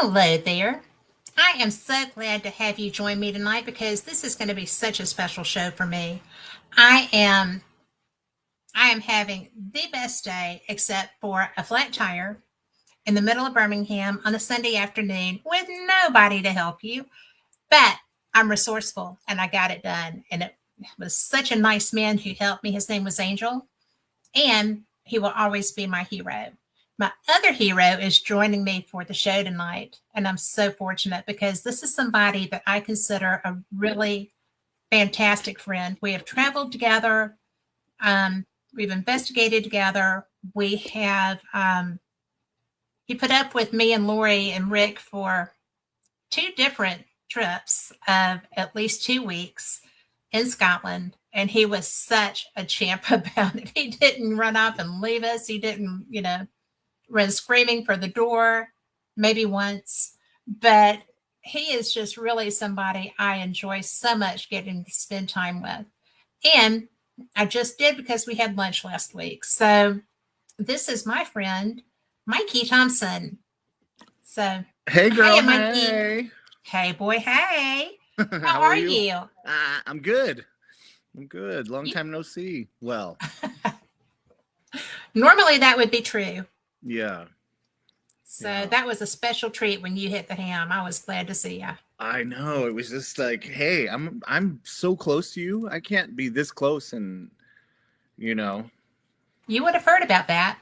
Hello there. I am so glad to have you join me tonight because this is going to be such a special show for me. I am I am having the best day except for a flat tire in the middle of Birmingham on a Sunday afternoon with nobody to help you. But I'm resourceful and I got it done. And it was such a nice man who helped me. His name was Angel, and he will always be my hero. My other hero is joining me for the show tonight, and I'm so fortunate because this is somebody that I consider a really fantastic friend. We have traveled together, we've investigated together. We have he put up with me and Lori and Rick for two different trips of at least 2 weeks in Scotland. And he was such a champ about it. He didn't run off and leave us. He didn't, run screaming for the door, maybe once. But he is just really somebody I enjoy so much getting to spend time with. And I just did because we had lunch last week. So this is my friend, Mikey Thompson. So, Hey, girl. hiya, Mikey. Hey. Hey, boy. Hey. How How are are you? you? I'm good. I'm good. Long You time no see. Well, normally that would be true. yeah, So yeah. that was a special treat when you hit the ham. I was glad to see you. I know. It was just like, hey, I'm so close to you. I can't be this close, and you know, You would have heard about that.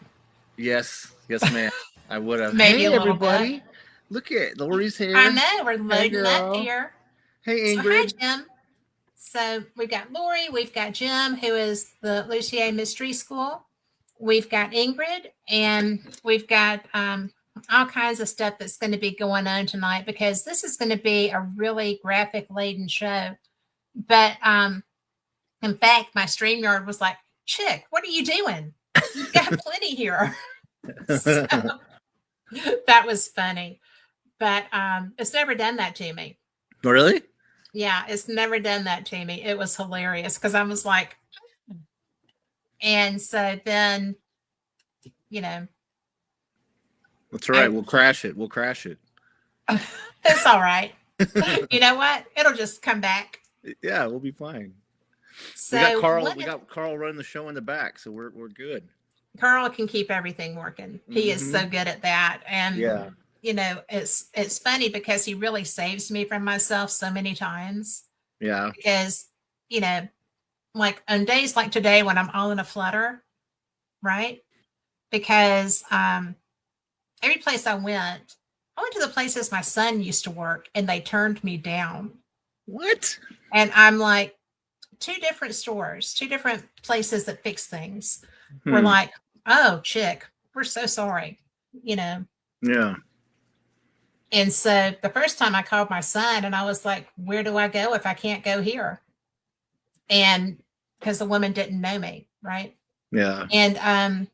yes, ma'am. I would have. Maybe a Hey, little bit. everybody. Look at Lori's I here. know we're Hey, loading up girl. here. Hey, So hi, Ingrid. Jim. So we've got Lori, we've got Jim, who is the Lucier Mystery School. We've got Ingrid, and we've got all kinds of stuff that's going to be going on tonight because this is going to be a really graphic laden show. But in fact, my StreamYard was like, Chick, what are you doing? You've got plenty here. So that was funny. But it's never done that to me. Really? Yeah, it's never done that to me. It was hilarious because I was like, and so then, you know, That's all right. I We'll crash it. We'll crash it. it's all right. You know what? It'll just come back. Yeah, we'll be fine. We got So Carl. one We got Carl running the show in the back, so we're good. Carl can keep everything working. He is Mm-hmm. so good at that. And Yeah. it's funny because he really saves me from myself so many times Yeah. because, you know, like on days like today when I'm all in a flutter, right? Because every place I went to the places my son used to work and they turned me down. What? And I'm like, two different stores, two different places that fix things were Hmm. like, oh, Chick, we're so sorry, you know. Yeah. And so the first time I called my son and I was like, where do I go if I can't go here? And because the woman didn't know me, right? Yeah. And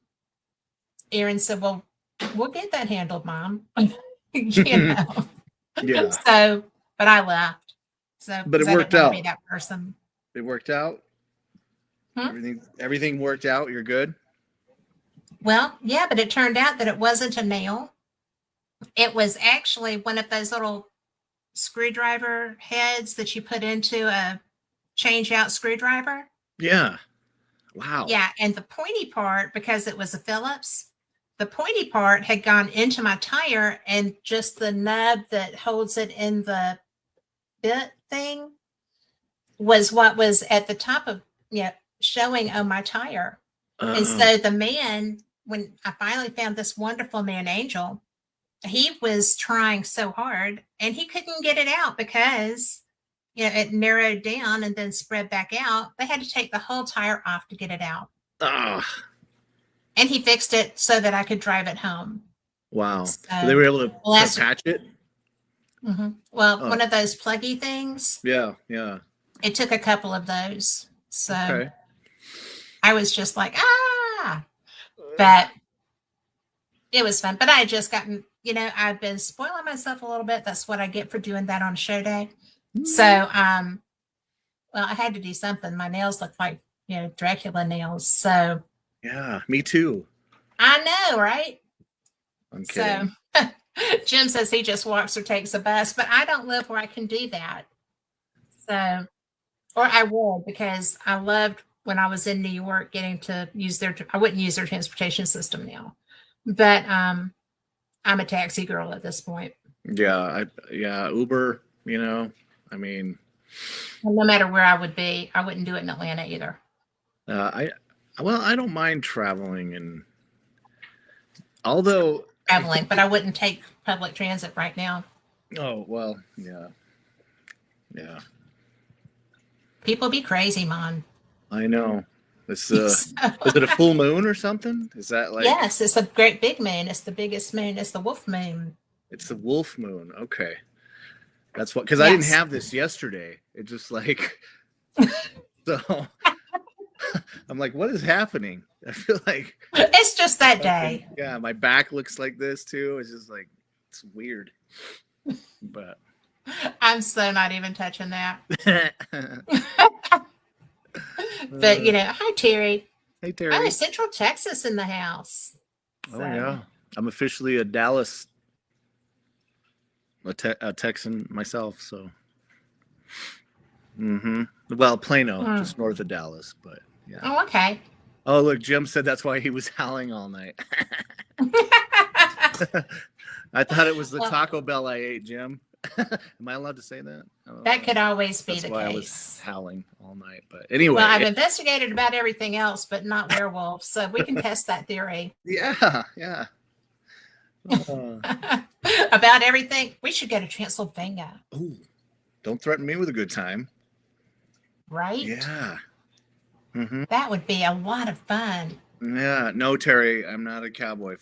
Aaron said, well, we'll get that handled, Mom. you know. Yeah. So, but I left. So, But because it I didn't worked want to be out. that person. It worked out. Hmm? Everything worked out. You're good. Well, yeah, but it turned out that it wasn't a nail. It was actually one of those little screwdriver heads that you put into a change out screwdriver. Yeah. Wow. Yeah, and the pointy part, because it was a Phillips, the pointy part had gone into my tire, and just the nub that holds it in the bit thing was what was at the top of, showing on my tire. And Uh, so the man, when I finally found this wonderful man, Angel, he was trying so hard and he couldn't get it out because it narrowed down and then spread back out. They had to take the whole tire off to get it out. uh, And he fixed it so that I could drive it home. wow. So they So were able to last patch it. well, Oh, one of those pluggy things, yeah. Yeah. it took a couple of those. So Okay. I was just like, but it was fun. But I had just gotten, I've been spoiling myself a little bit. That's what I get for doing that on show day. So well, I had to do something. My nails look like, Dracula nails. So Yeah. Me too. I know, right? I'm So kidding. Jim says he just walks or takes a bus, but I don't live where I can do that. So, or I would because I loved when I was in New York getting to use I wouldn't use their transportation system now, but I'm a taxi girl at this point. Yeah, Uber, I mean, And no matter where I would be, I wouldn't do it in Atlanta either. I well, I don't mind traveling, and although I Traveling, think but I wouldn't take public transit right now. oh well, yeah, yeah, People be crazy, man. I know. This So, is it a full moon or something? Is that like yes, it's a great big moon. It's the biggest moon. It's the wolf moon. it's the wolf moon? Okay, that's what because I didn't Yes. have this yesterday. It just like so. I'm like, what is happening? I feel like It's just that day. yeah, my back looks like this too. It's just like it's weird, but I'm so not even touching that. uh, But hi Terry. hey Oh, Terry. Central Texas in the house. Oh So, yeah, I'm officially a Dallas, a Texan myself. So, well, Plano, mm. just north of Dallas, but yeah. Oh, okay. Oh look, Jim said that's why he was howling all night. I thought it was the Well, Taco Bell I ate, Jim. Am I allowed to say that? I don't that know. could always be That's the why I was case. howling all night. But Well, I've anyway, investigated about everything else, but not werewolves, so we can test that theory. yeah. Uh, About everything. We should go to Transylvania, ooh, don't threaten me with a good time. right? Yeah. That would be a lot of fun. Yeah. No, Terry, I'm not a Cowboy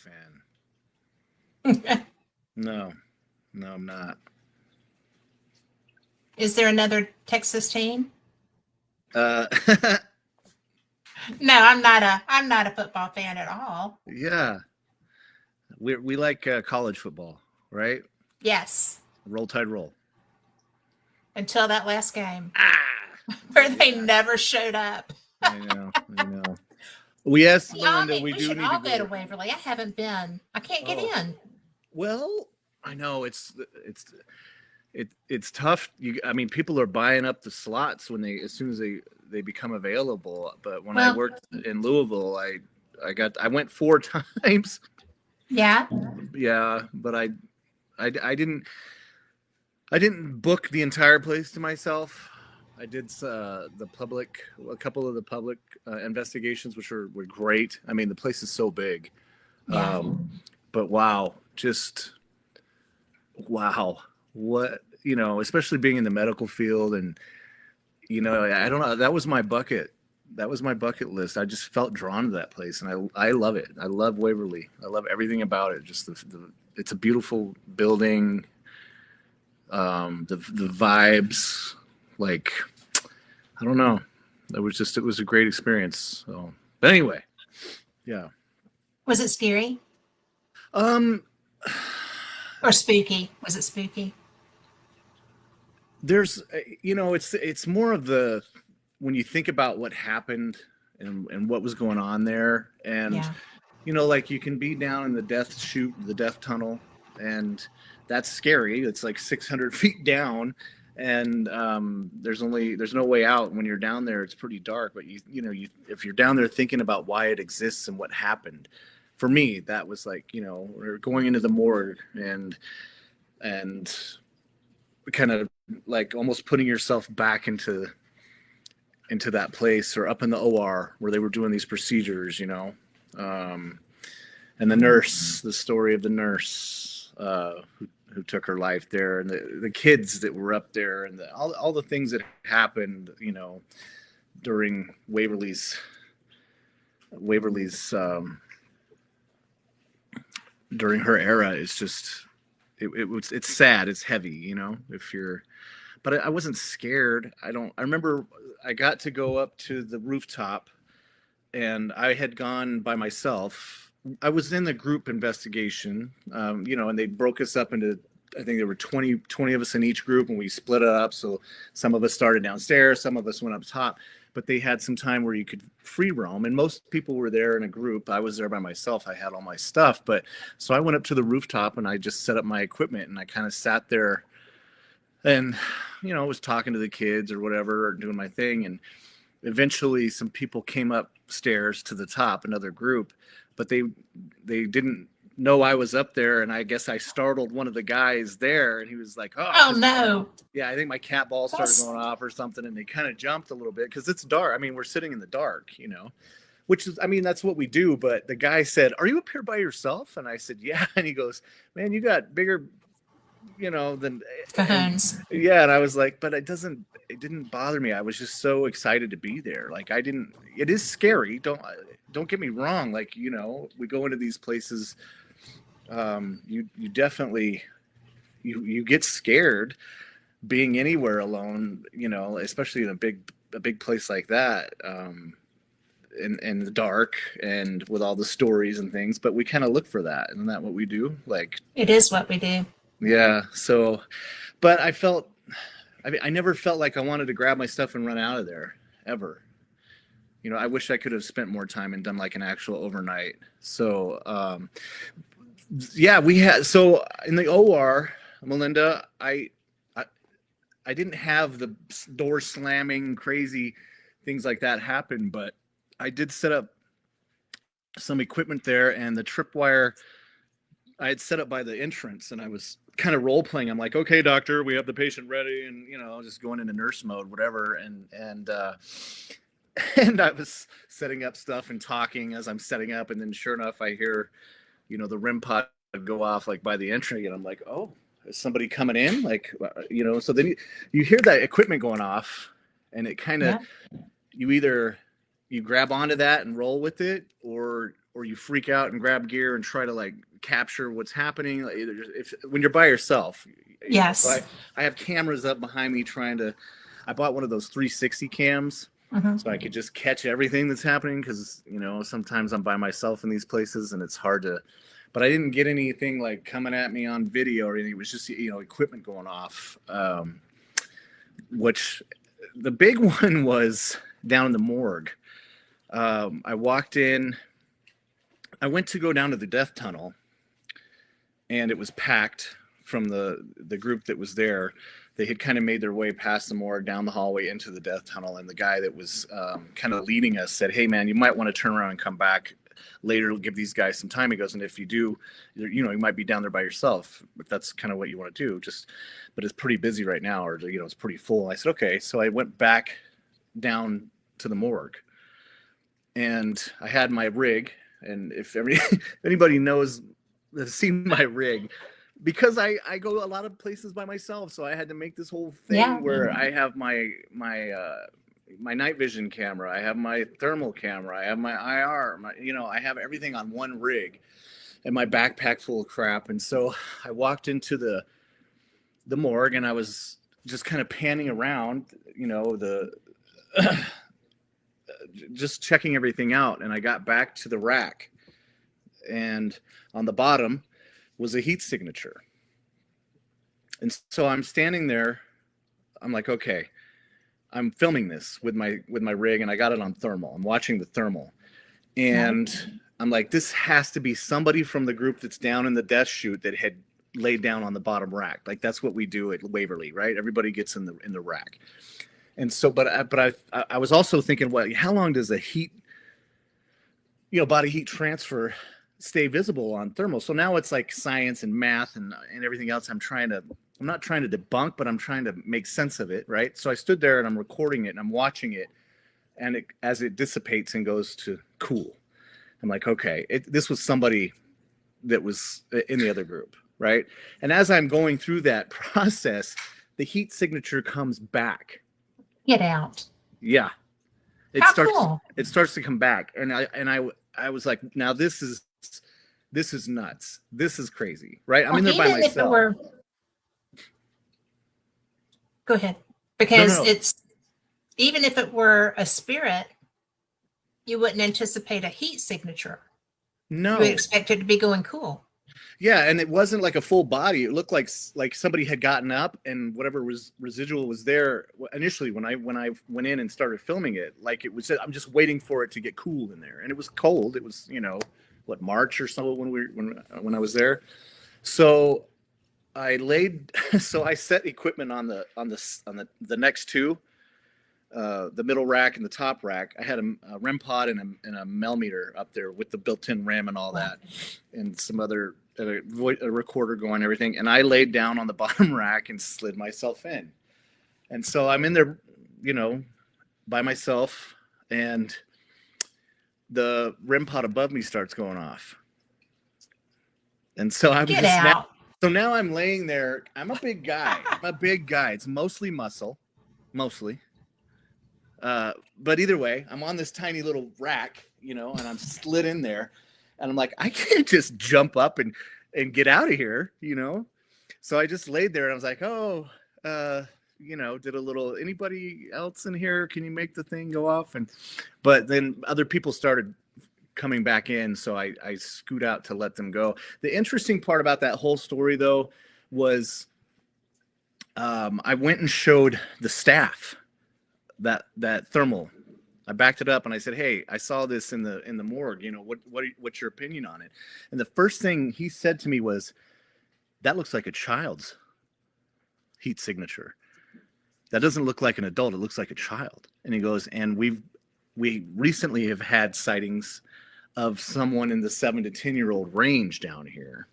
fan. No, I'm not. Is there another Texas team? Uh, No, I'm not a football fan at all. yeah. We like college football, right? Yes, Roll Tide roll. until that last game Ah, where they never showed up. I know. Well, yes, Melinda, we We do should need all to go to go. Waverly. I haven't been. I can't get Oh, in. well, I know it's tough. I mean, people are buying up the slots as soon as they become available. But when I Well, worked in Louisville, I went 4 times. yeah. Yeah, but I didn't book the entire place to myself. I did a couple of the public investigations, which were great. I mean, the place is so big. Yeah. But wow, just wow. What, especially being in the medical field and, I don't know. That was my bucket list. I just felt drawn to that place and I love it. I love Waverly. I love everything about it. Just it's a beautiful building. The vibes, like, I don't know. It was a great experience. So, but anyway, yeah. Was it scary Um, or spooky? Was it spooky? there's, it's more of when you think about what happened and what was going on there, and Yeah. like you can be down in the death tunnel, and that's scary. It's like 600 feet down, and there's no way out. When you're down there, it's pretty dark. But if you're down there thinking about why it exists and what happened, for me, that was like, we're going into the morgue and kind of like almost putting yourself back into that place, or up in the OR where they were doing these procedures, and the story of the nurse who took her life there, and the kids that were up there, and all the things that happened, during Waverly's during her era. Is just it's sad, it's heavy, but I wasn't scared. I remember I got to go up to the rooftop, and I had gone by myself. I was in the group investigation, and they broke us up into, I think there were 20 of us in each group, and we split it up. So some of us started downstairs, some of us went up top. but they had some time where you could free roam, and most people were there in a group. I was there by myself. I had all my stuff, but so I went up to the rooftop and I just set up my equipment, and I kind of sat there and, was talking to the kids or whatever, or doing my thing. And eventually some people came upstairs to the top, another group, but they didn't know I was up there, and I guess I startled one of the guys there, and he was like, Oh no. yeah, I think my cat ball started going off or something, and they kind of jumped a little bit because it's dark. I mean, we're sitting in the dark, which is, I mean, that's what we do. But the guy said, "Are you up here by yourself?" And I said, "Yeah." And he goes, "Man, you got bigger, than Cajones. yeah." And I was like, "But it didn't bother me. I was just so excited to be there. Like, it is scary. Don't get me wrong. Like, we go into these places, you definitely, you get scared being anywhere alone, especially in a big place like that, in the dark and with all the stories and things. But we kind of look for that. Isn't that what we do? Like, It is what we do. yeah. So, but I never felt like I wanted to grab my stuff and run out of there ever. I wish I could have spent more time and done like an actual overnight. So, yeah, so in the OR, Melinda, I didn't have the door slamming, crazy things like that happen, but I did set up some equipment there, and the tripwire I had set up by the entrance, and I was kind of role playing. I'm like, "Okay, doctor, we have the patient ready," and just going into nurse mode, whatever. And and I was setting up stuff and talking as I'm setting up, and then sure enough, I hear, the REM pod go off like by the entry, and I'm like, "Oh, is somebody coming in?" Like, So then you hear that equipment going off, and it kind of, you grab onto that and roll with it, or you freak out and grab gear and try to like capture what's happening. Like, when you're by yourself. Yes. So I have cameras up behind me I bought one of those 360 cams. Mm-hmm. So I could just catch everything that's happening, because, sometimes I'm by myself in these places and it's hard to, but I didn't get anything like coming at me on video or anything. It was just, equipment going off, which the big one was down in the morgue. I walked in, I went to go down to the death tunnel, and it was packed from the group that was there. They had kind of made their way past the morgue, down the hallway into the death tunnel. And the guy that was kind of leading us said, "Hey man, you might want to turn around and come back later, give these guys some time." He goes, "And if you do, you might be down there by yourself, if that's kind of what you want to do, but it's pretty busy right now, or, it's pretty full." I said, "Okay." So I went back down to the morgue, and I had my rig. And if anybody has seen my rig, because I go a lot of places by myself, so I had to make this whole thing where I have my night vision camera, I have my thermal camera, I have my IR, I have everything on one rig, and my backpack full of crap. And so I walked into the morgue, and I was just kind of panning around, just checking everything out. And I got back to the rack, and on the bottom was a heat signature. And so I'm standing there, I'm like, okay, I'm filming this with my rig, and I got it on thermal. I'm watching the thermal, and I'm like, this has to be somebody from the group that's down in the death chute that had laid down on the bottom rack. Like, that's what we do at Waverly, right? Everybody gets in the rack. And so, but I was also thinking, well, how long does a heat, body heat transfer stay visible on thermal? So now it's like science and math and everything else. I'm not trying to debunk, but I'm trying to make sense of it, right? So I stood there and I'm recording it and I'm watching it, and as it dissipates and goes to cool, I'm like, okay, this was somebody that was in the other group, right? And as I'm going through that process, the heat signature comes back. Get out. Yeah. Cool. It starts to come back. And I was like, now this is nuts. This is crazy, right? I'm in there by myself. Go ahead. Because No. it's, even if it were a spirit, you wouldn't anticipate a heat signature. No. You would expect it to be going cool. Yeah, and it wasn't like a full body. It looked like somebody had gotten up, and whatever was residual was there initially when I went in and started filming it. Like it was, I'm just waiting for it to get cool in there, and it was cold. It was, what, March or so when I was there. So I laid, so I set equipment on the next two, the middle rack and the top rack. I had a REM pod and a Mel meter up there with the built-in RAM and all that, and some other a recorder going and everything. And I laid down on the bottom rack and slid myself in. And so I'm in there, by myself, and the REM pod above me starts going off. And so I'm Get out. Now I'm laying there. I'm a big guy. It's mostly muscle, mostly. But either way, I'm on this tiny little rack, and I'm slid in there, and I'm like, I can't just jump up and get out of here, So I just laid there, and I was like, did a little, anybody else in here? Can you make the thing go off? But then other people started coming back in, so I scoot out to let them go. The interesting part about that whole story, though, was I went and showed the staff that thermal. I backed it up and I said, "Hey, I saw this in the morgue. What's your opinion on it?" And the first thing he said to me was, "That looks like a child's heat signature. That doesn't look like an adult. It looks like a child." And he goes, "And we recently have had sightings of someone in the 7 to 10-year-old range down here."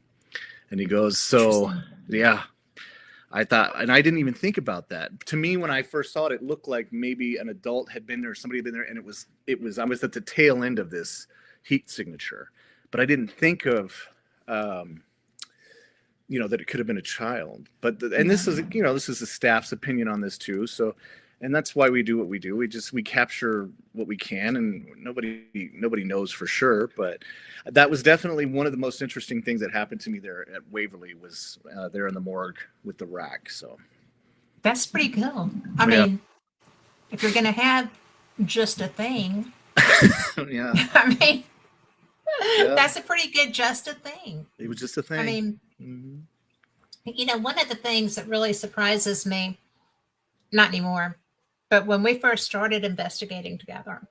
And he goes, "So yeah." I thought, and I didn't even think about that. To me, when I first saw it, it looked like maybe an adult had been there, somebody had been there, and I was at the tail end of this heat signature. But I didn't think of, that it could have been a child. But this is the staff's opinion on this too. So, and that's why we do what we do. We capture what we can, and nobody knows for sure. But that was definitely one of the most interesting things that happened to me there at Waverly, was there in the morgue with the rack. So That's pretty cool. I mean, if you're going to have just a thing, yeah, I mean, that's a pretty good just a thing. It was just a thing. I mean, one of the things that really surprises me, not anymore, but when we first started investigating together,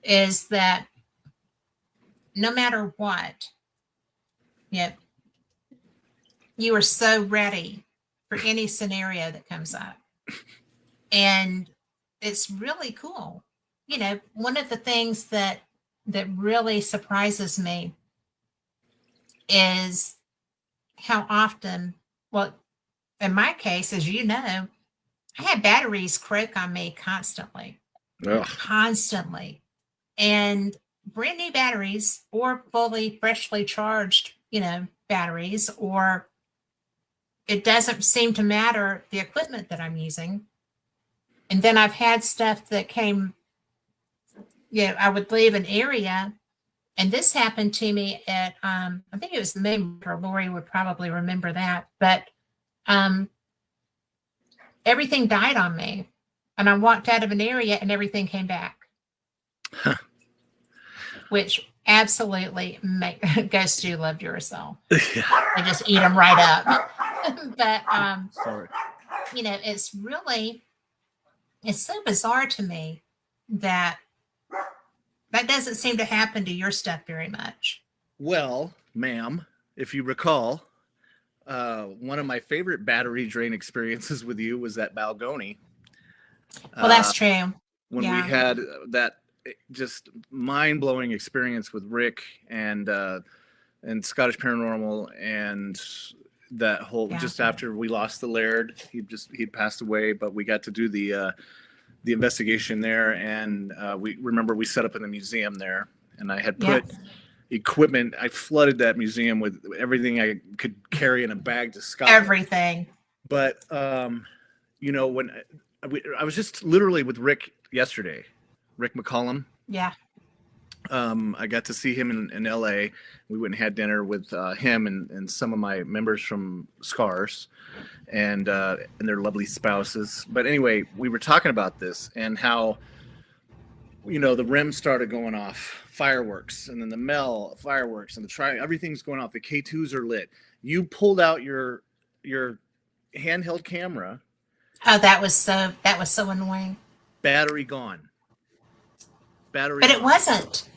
is that no matter what, you are so ready for any scenario that comes up. And it's really cool. One of the things that really surprises me is how often, well, in my case, as you know, I had batteries croak on me constantly. Ugh. Constantly. And brand new batteries, or fully freshly charged, batteries, or it doesn't seem to matter the equipment that I'm using. And then I've had stuff that came, I would leave an area, and this happened to me at, I think it was the main, or Lori would probably remember that, but everything died on me, and I walked out of an area and everything came back. Huh. Which absolutely ghosts do love Duracell. They just eat them right up. But sorry. It's so bizarre to me that doesn't seem to happen to your stuff very much. Well, ma'am, if you recall, one of my favorite battery drain experiences with you was at Balgoni. Well, that's true. When we had that just mind-blowing experience with Rick and Scottish Paranormal, and that whole, just after we lost the Laird, he'd passed away, but we got to do the investigation there, and we set up in the museum there, and I had put equipment. I flooded that museum with everything I could carry in a bag to Scotland. Everything. But when I was just literally with Rick yesterday, Rick McCollum. Yeah. I got to see him in LA. We went and had dinner with him and some of my members from Scars and their lovely spouses. But anyway, we were talking about this and how you know, the rim started going off, fireworks, and then the Mel fireworks, and the tri everything's going off. The K2s are lit. You pulled out your handheld camera, Oh, that was so annoying. battery gone, battery But it gone. wasn't.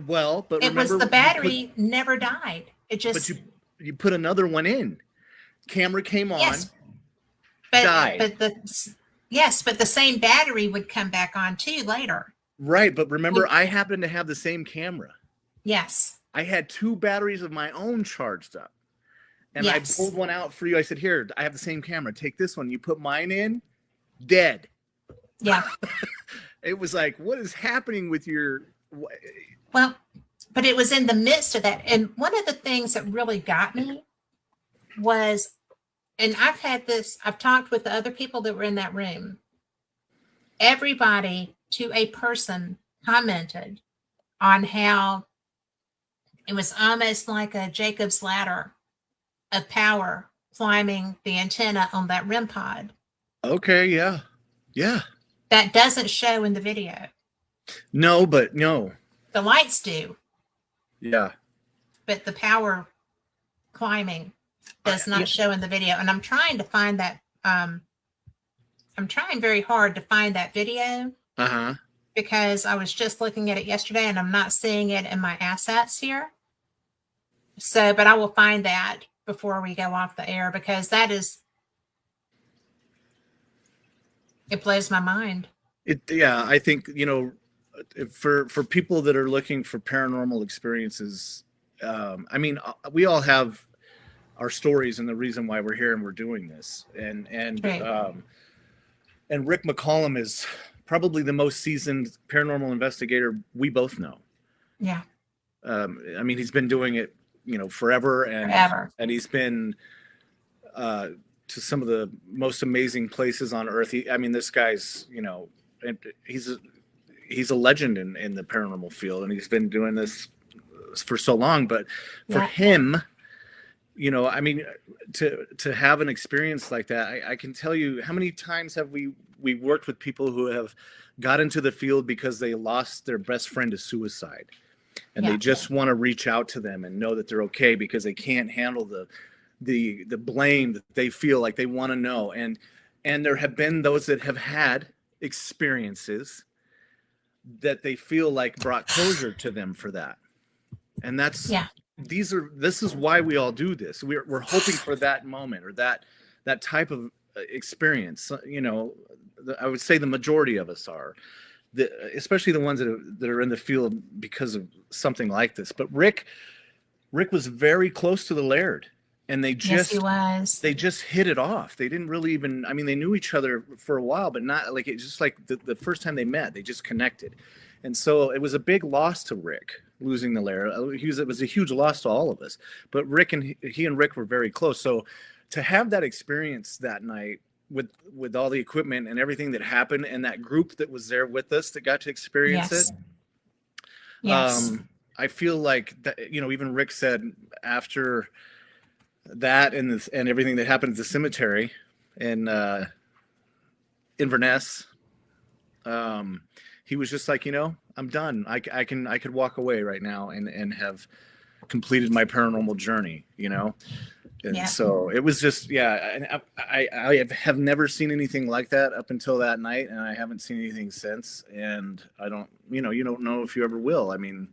Well, but It was remember the you put battery never died. It but just you put another one in. Camera came on, yes, but died. but the same battery would come back on too later. Right, but remember You- I happen to have the same camera. Yes, I had two batteries of my own charged up. And I yes, pulled one out for you. I said, "Here, I have the same camera. Take this one." You put mine in, dead. yeah. It was like, what is happening with your? Well, but it was in the midst of that. And one of the things that really got me was, and I've talked with the other people that were in that room. Everybody to a person commented on how it was almost like a Jacob's ladder of power climbing the antenna on that REM pod. Okay, yeah, yeah. That doesn't show in the video. No, but no, The lights do, yeah. but the power climbing does Yeah. not show in the video. And I'm trying to find that. I'm trying very hard to find that video Uh-huh. because I was just looking at it yesterday and I'm not seeing it in my assets here. So, but I will find that before we go off the air because it blows my mind. Yeah, I think, you know, for people that are looking for paranormal experiences, I mean, we all have our stories and the reason why we're here and we're doing this. Right. And Rick McCollum is probably the most seasoned paranormal investigator we both know. Yeah. I mean, he's been doing it, you know, forever, Forever. and he's been to some of the most amazing places on Earth. I mean, this guy's, you know, he's a legend in the paranormal field, and he's been doing this for so long. But for Yeah. him, you know, I mean, to have an experience like that, I can tell you how many times have we worked with people who have got into the field because they lost their best friend to suicide, and Yeah. they just want to reach out to them and know that they're okay because they can't handle the blame that they feel like they want to know. And there have been those that have had experiences that they feel like brought closure to them for that. And that's Yeah. this is why we all do this. We're hoping for that moment or that type of experience. You know, I would say the majority of us are, especially the ones that are in the field because of something like this. But Rick was very close to the Laird, and Yes, he was. they just hit it off. They didn't really even, I mean, they knew each other for a while, but not like it just like the first time they met, they just connected. And so it was a big loss to Rick losing the Laird. It was a huge loss to all of us, but Rick and he and Rick were very close. So to have that experience that night with all the equipment and everything that happened and that group that was there with us that got to experience Yes. it. Yes. I feel like that, you know, even Rick said after that and everything that happened at the cemetery in Inverness, he was just like, you know, I'm done. I could walk away right now and have completed my paranormal journey, you know. And Yeah. so it was just, yeah. And I have never seen anything like that up until that night, and I haven't seen anything since. And I don't, you know, you don't know if you ever will. I mean,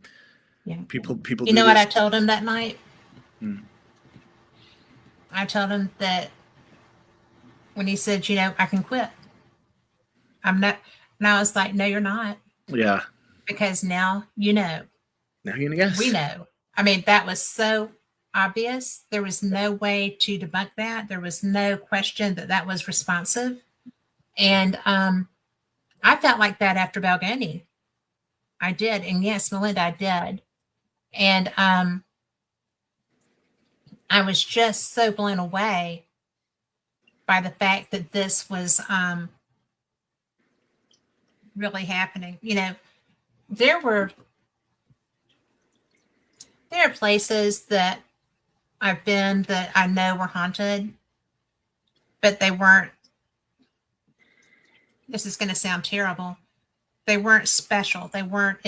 Yeah. people. You do know what this. I told him that night? Hmm. I told him that when he said, you know, I can quit. I'm not. And I was like, no, you're not. Yeah. Because now you know. Now you yes. We know. I mean, that was so obvious. There was no way to debunk that. There was no question that was responsive. And I felt like that after Balgoni. I did. And yes, Melinda, I did. And I was just so blown away by the fact that this was really happening. You know, there are places that I've been that I know were haunted, but they weren't. This is going to sound terrible. they weren't special. They weren't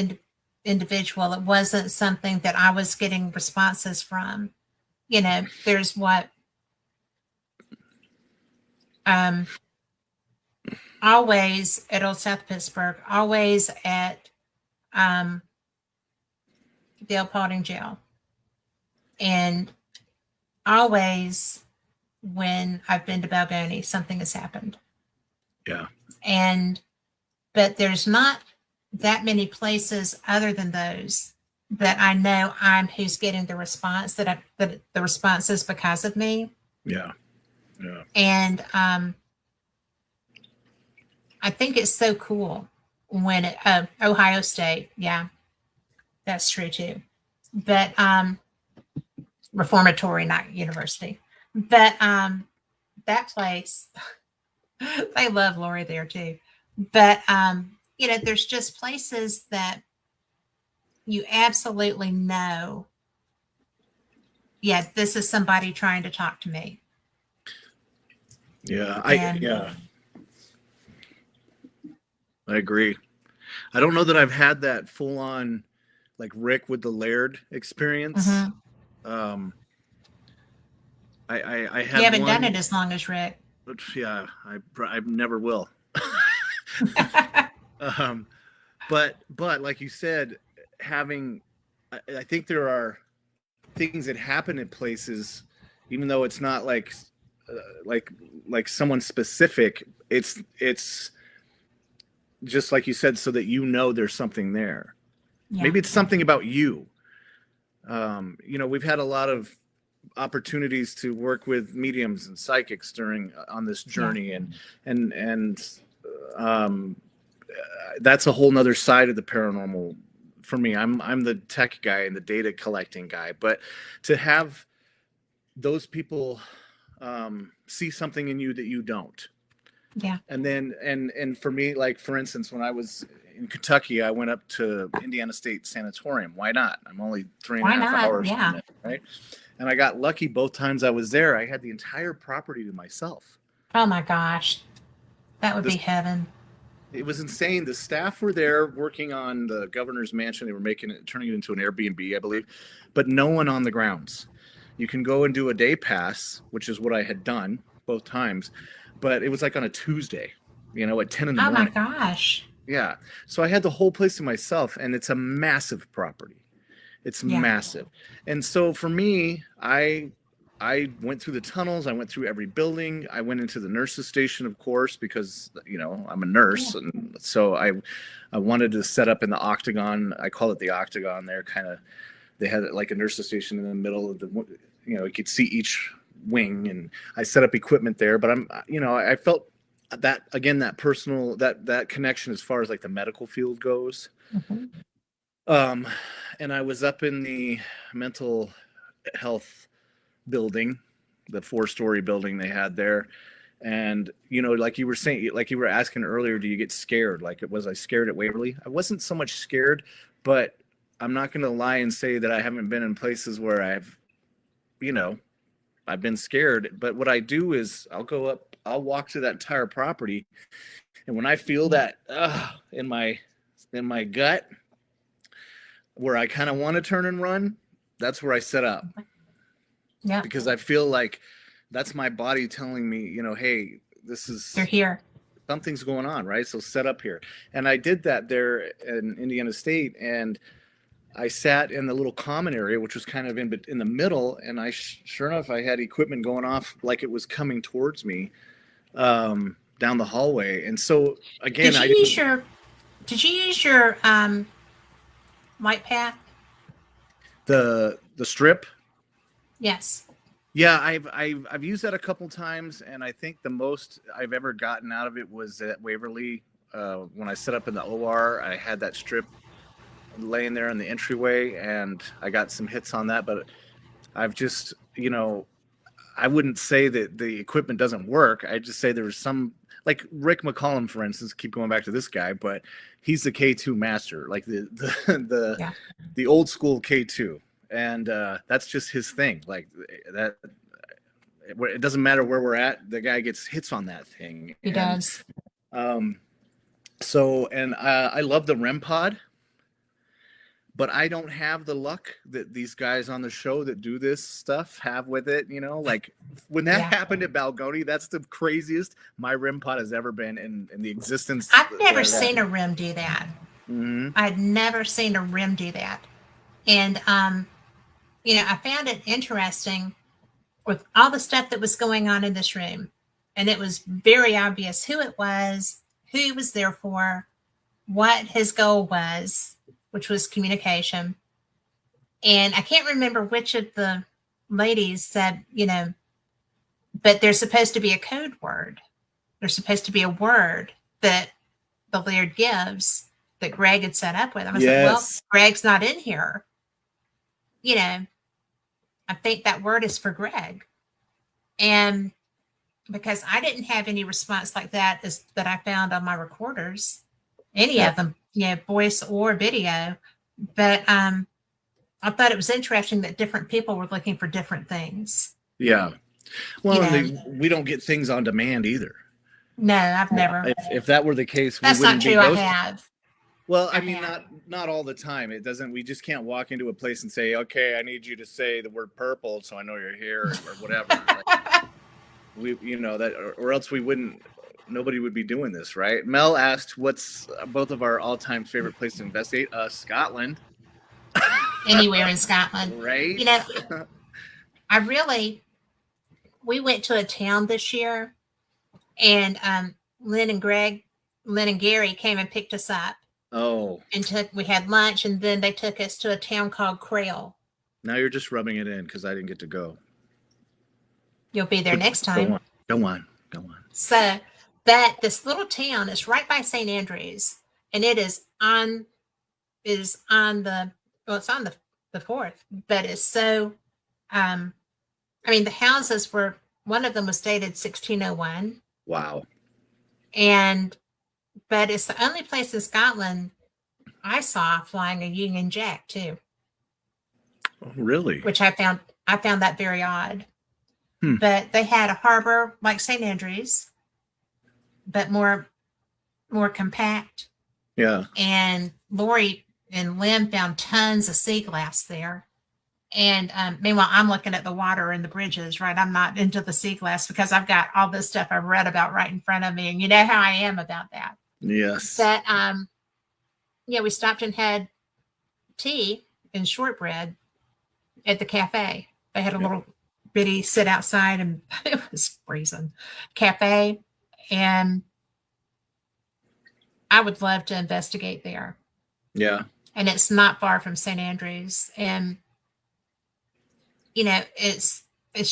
individual. It wasn't something that I was getting responses from. You know, there's what um, always at Old South Pittsburgh, always at um, Dale Paulding Jail, and always when I've been to Balgoni, something has happened. Yeah. And but there's not that many places other than those that I know I'm who's getting the response that the response is because of me. Yeah. Yeah. And I think it's so cool when Ohio State, yeah, that's true too. But reformatory, not university. But that place, they love Lori there too. But you know, there's just places that you absolutely know, yeah, this is somebody trying to talk to me. Yeah. And I agree. I don't know that I've had that full on like Rick with the Laird experience. Um, I had you haven't one, done it as long as Rick. but yeah, I never will. um, but like you said, having, I think there are things that happen at places, even though it's not like someone specific. It's just like you said, so that you know there's something there. Yeah. Maybe it's something about you. You know, we've had a lot of opportunities to work with mediums and psychics during on this journey, Yeah. and um, that's a whole nother side of the paranormal for me. I'm the tech guy and the data collecting guy, but to have those people see something in you that you don't. Yeah. And then and for me, like for instance, when I was in Kentucky, I went up to Indiana State Sanatorium. Why not? I'm only 3.5 Why not? hours Yeah. from it, right? And I got lucky both times I was there. I had the entire property to myself. Oh my gosh. That would This, be heaven. it was insane. The staff were there working on the governor's mansion. They were turning it into an Airbnb, I believe, but no one on the grounds. You can go and do a day pass, which is what I had done both times, but it was like on a Tuesday, you know, at 10 in the morning. Oh my gosh. Yeah. So I had the whole place to myself, and it's a massive property. It's massive. And so for me, I went through the tunnels, I went through every building, I went into the nurses station, of course, because you know, I'm a nurse. Yeah. And so I wanted to set up in the octagon. I call it the octagon there, kind of. They had like a nurses station in the middle of the, you know, you could see each wing, and I set up equipment there, but you know, I felt that again, that personal, that connection as far as like the medical field goes. Mm-hmm. And I was up in the mental health building, the 4-story building they had there. And, you know, like you were saying, like you were asking earlier, do you get scared? Like, was I scared at Waverly? I wasn't so much scared, but I'm not going to lie and say that I haven't been in places where I've, you know, I've been scared. But what I do is I'll walk to that entire property. And when I feel that in my gut, where I kind of want to turn and run, that's where I set up. Yeah. Because I feel like that's my body telling me, you know, hey, they're here. Something's going on, right? So set up here. And I did that there in Indiana State, and I sat in the little common area, which was kind of in the middle, and sure enough, I had equipment going off like it was coming towards me down the hallway. And so again, did you use your light path? The strip? Yes. Yeah, I've used that a couple times, and I think the most I've ever gotten out of it was at Waverly. When I set up in the OR, I had that strip laying there in the entryway, and I got some hits on that. But I've just, you know, I wouldn't say that the equipment doesn't work. I just say there was some, like Rick McCollum, for instance. Keep going back to this guy, but he's the K2 master, like the old school K2. And that's just his thing. Like that, it doesn't matter where we're at. The guy gets hits on that thing. He does. So, and I love the REM pod, but I don't have the luck that these guys on the show that do this stuff have with it. You know, like when that Yeah. happened at Balgoni, that's the craziest my REM pod has ever been in the existence I've never that I've seen had. a rim do that. Mm-hmm. I'd never seen a rim do that. And, I found it interesting with all the stuff that was going on in this room. And it was very obvious who it was, who he was there for, what his goal was, which was communication. And I can't remember which of the ladies said, but there's supposed to be a code word. There's supposed to be a word that the Laird gives that Greg had set up with him. I said, well, Yes. Greg's not in here. I think that word is for Greg. And because I didn't have any response like that that I found on my recorders, any Yeah. of them, voice or video. But I thought it was interesting that different people were looking for different things. Yeah. Well, You and know, we don't get things on demand either. no, I've never. If that were the case, we That's not wouldn't be true. I ghosted. have. Well, I I mean, have. not all the time. It doesn't. We just can't walk into a place and say, "Okay, I need you to say the word purple, so I know you're here," or whatever. Like, that, or else we wouldn't. Nobody would be doing this, right? Mel asked, "What's both of our all-time favorite place to investigate?" Scotland, Anywhere in Scotland. right? You know, I really, we went to a town this year and Lynn and Gary came and picked us up Oh, and we had lunch and then they took us to a town called Crail. now you're just rubbing it in because I didn't get to go. You'll be there next Go time. on, go on, go on. So this little town is right by St. Andrews and it's on it's on the fourth, but it's so the houses were, one of them was dated 1601. Wow. But it's the only place in Scotland I saw flying a Union Jack too, Oh, really? which I found that very odd. Hmm. But they had a harbor like St. Andrews, but more compact. Yeah. And Lori and Lynn found tons of sea glass there. And meanwhile, I'm looking at the water and the bridges, right? I'm not into the sea glass because I've got all this stuff I've read about right in front of me. And you know how I am about that. Yes. But we stopped and had tea and shortbread at the cafe. They had a little bitty sit outside and it was freezing cafe. And I would love to investigate there. Yeah. And it's not far from St. Andrews. And, it's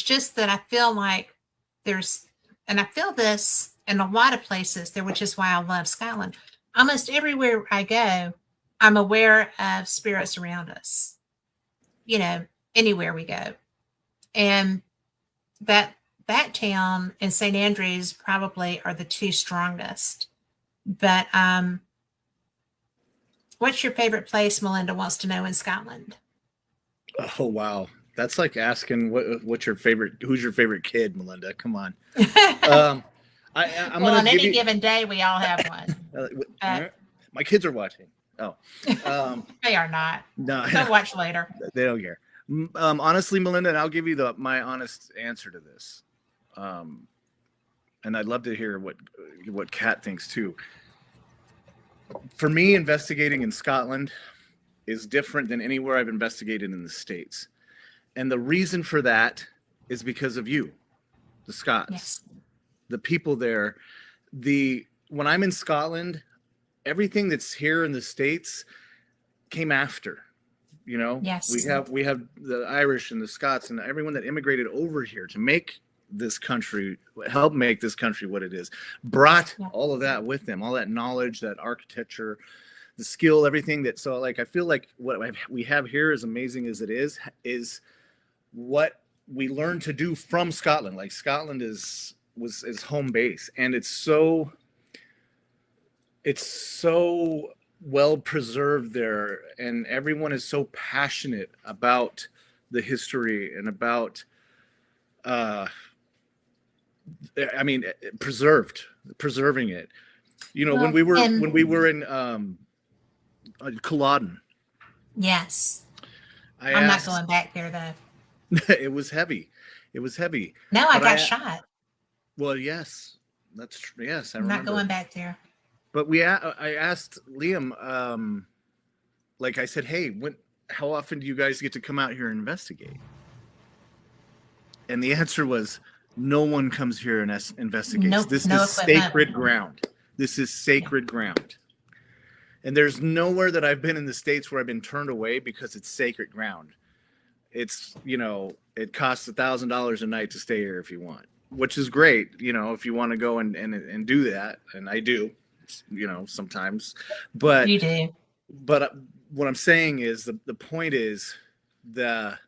just that I feel like and I feel this in a lot of places there, which is why I love Scotland. Almost everywhere I go, I'm aware of spirits around us, anywhere we go. And that town and St. Andrews probably are the two strongest. But what's your favorite place, Melinda wants to know, in Scotland? Oh, wow. That's like asking who's your favorite kid, Melinda? Come on. I'm Well, on gonna give any you. given day, we all have one. My kids are watching. Oh, They are not. no, They'll watch later. they don't care. Honestly, Melinda, and I'll give you my honest answer to this. And I'd love to hear what Kat thinks too. For me, investigating in Scotland is different than anywhere I've investigated in the States. And the reason for that is because of you, the Scots, Yes. the people there. When I'm in Scotland, everything that's here in the States came after. Yes. We have the Irish and the Scots and everyone that immigrated over here to make this country, help make this country what it is, brought all of that with them, all that knowledge, that architecture, the skill, everything that. So like, I feel like what we have here, as amazing as it is what we learned to do from Scotland. Like Scotland is home base, and it's so well preserved there, and everyone is so passionate about the history and about preserving it. You know, Well, when we were in Culloden, yes, I I'm not asked. going back there though. It was heavy. It was heavy. No, I But got shot. well, yes, that's true. Yes, I I'm not remember. going back there. But I asked Liam, like I said, hey, how often do you guys get to come out here and investigate? And the answer was, no one comes here and investigates. Nope, This no is equipment. sacred ground. This is Yeah. sacred ground. And there's nowhere that I've been in the States where I've been turned away because it's sacred ground. It's, it costs $1,000 a night to stay here if you want, which is great, if you want to go and do that. And I do, sometimes. But You do. what I'm saying is the point is the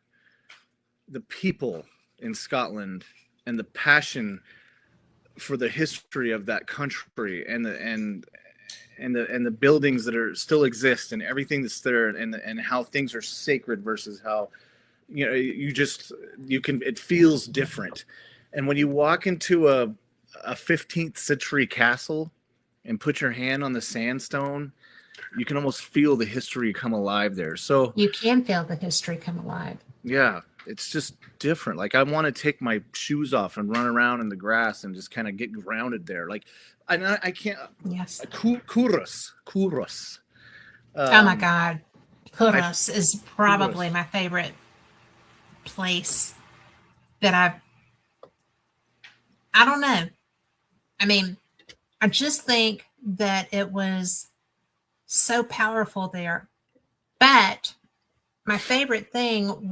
people in Scotland and the passion for the history of that country and the buildings that are still exist and everything that's there and how things are sacred versus how it feels different. And when you walk into a 15th century castle and put your hand on the sandstone, you can almost feel the history come alive there. So You can feel the history come alive. yeah, it's just different. Like I want to take my shoes off and run around in the grass and just kind of get grounded there. Like I can't. Yes. Kuros. Oh my God. I Kuros is probably Kuros. my favorite place that I don't know. I mean, I just think that it was so powerful there. But my favorite thing about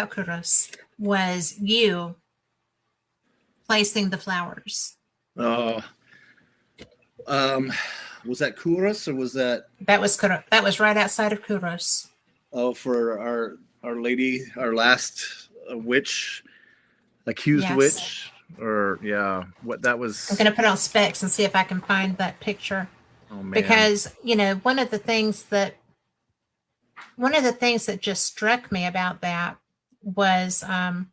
Kuros was you placing the flowers. Oh, was that Kuros or was that That was right outside of Kuros. for our lady, our last witch, accused Yes. witch, or yeah, what that was? I'm going to put on specs and see if I can find that picture. Oh man, Because, one of the things that just struck me about that was there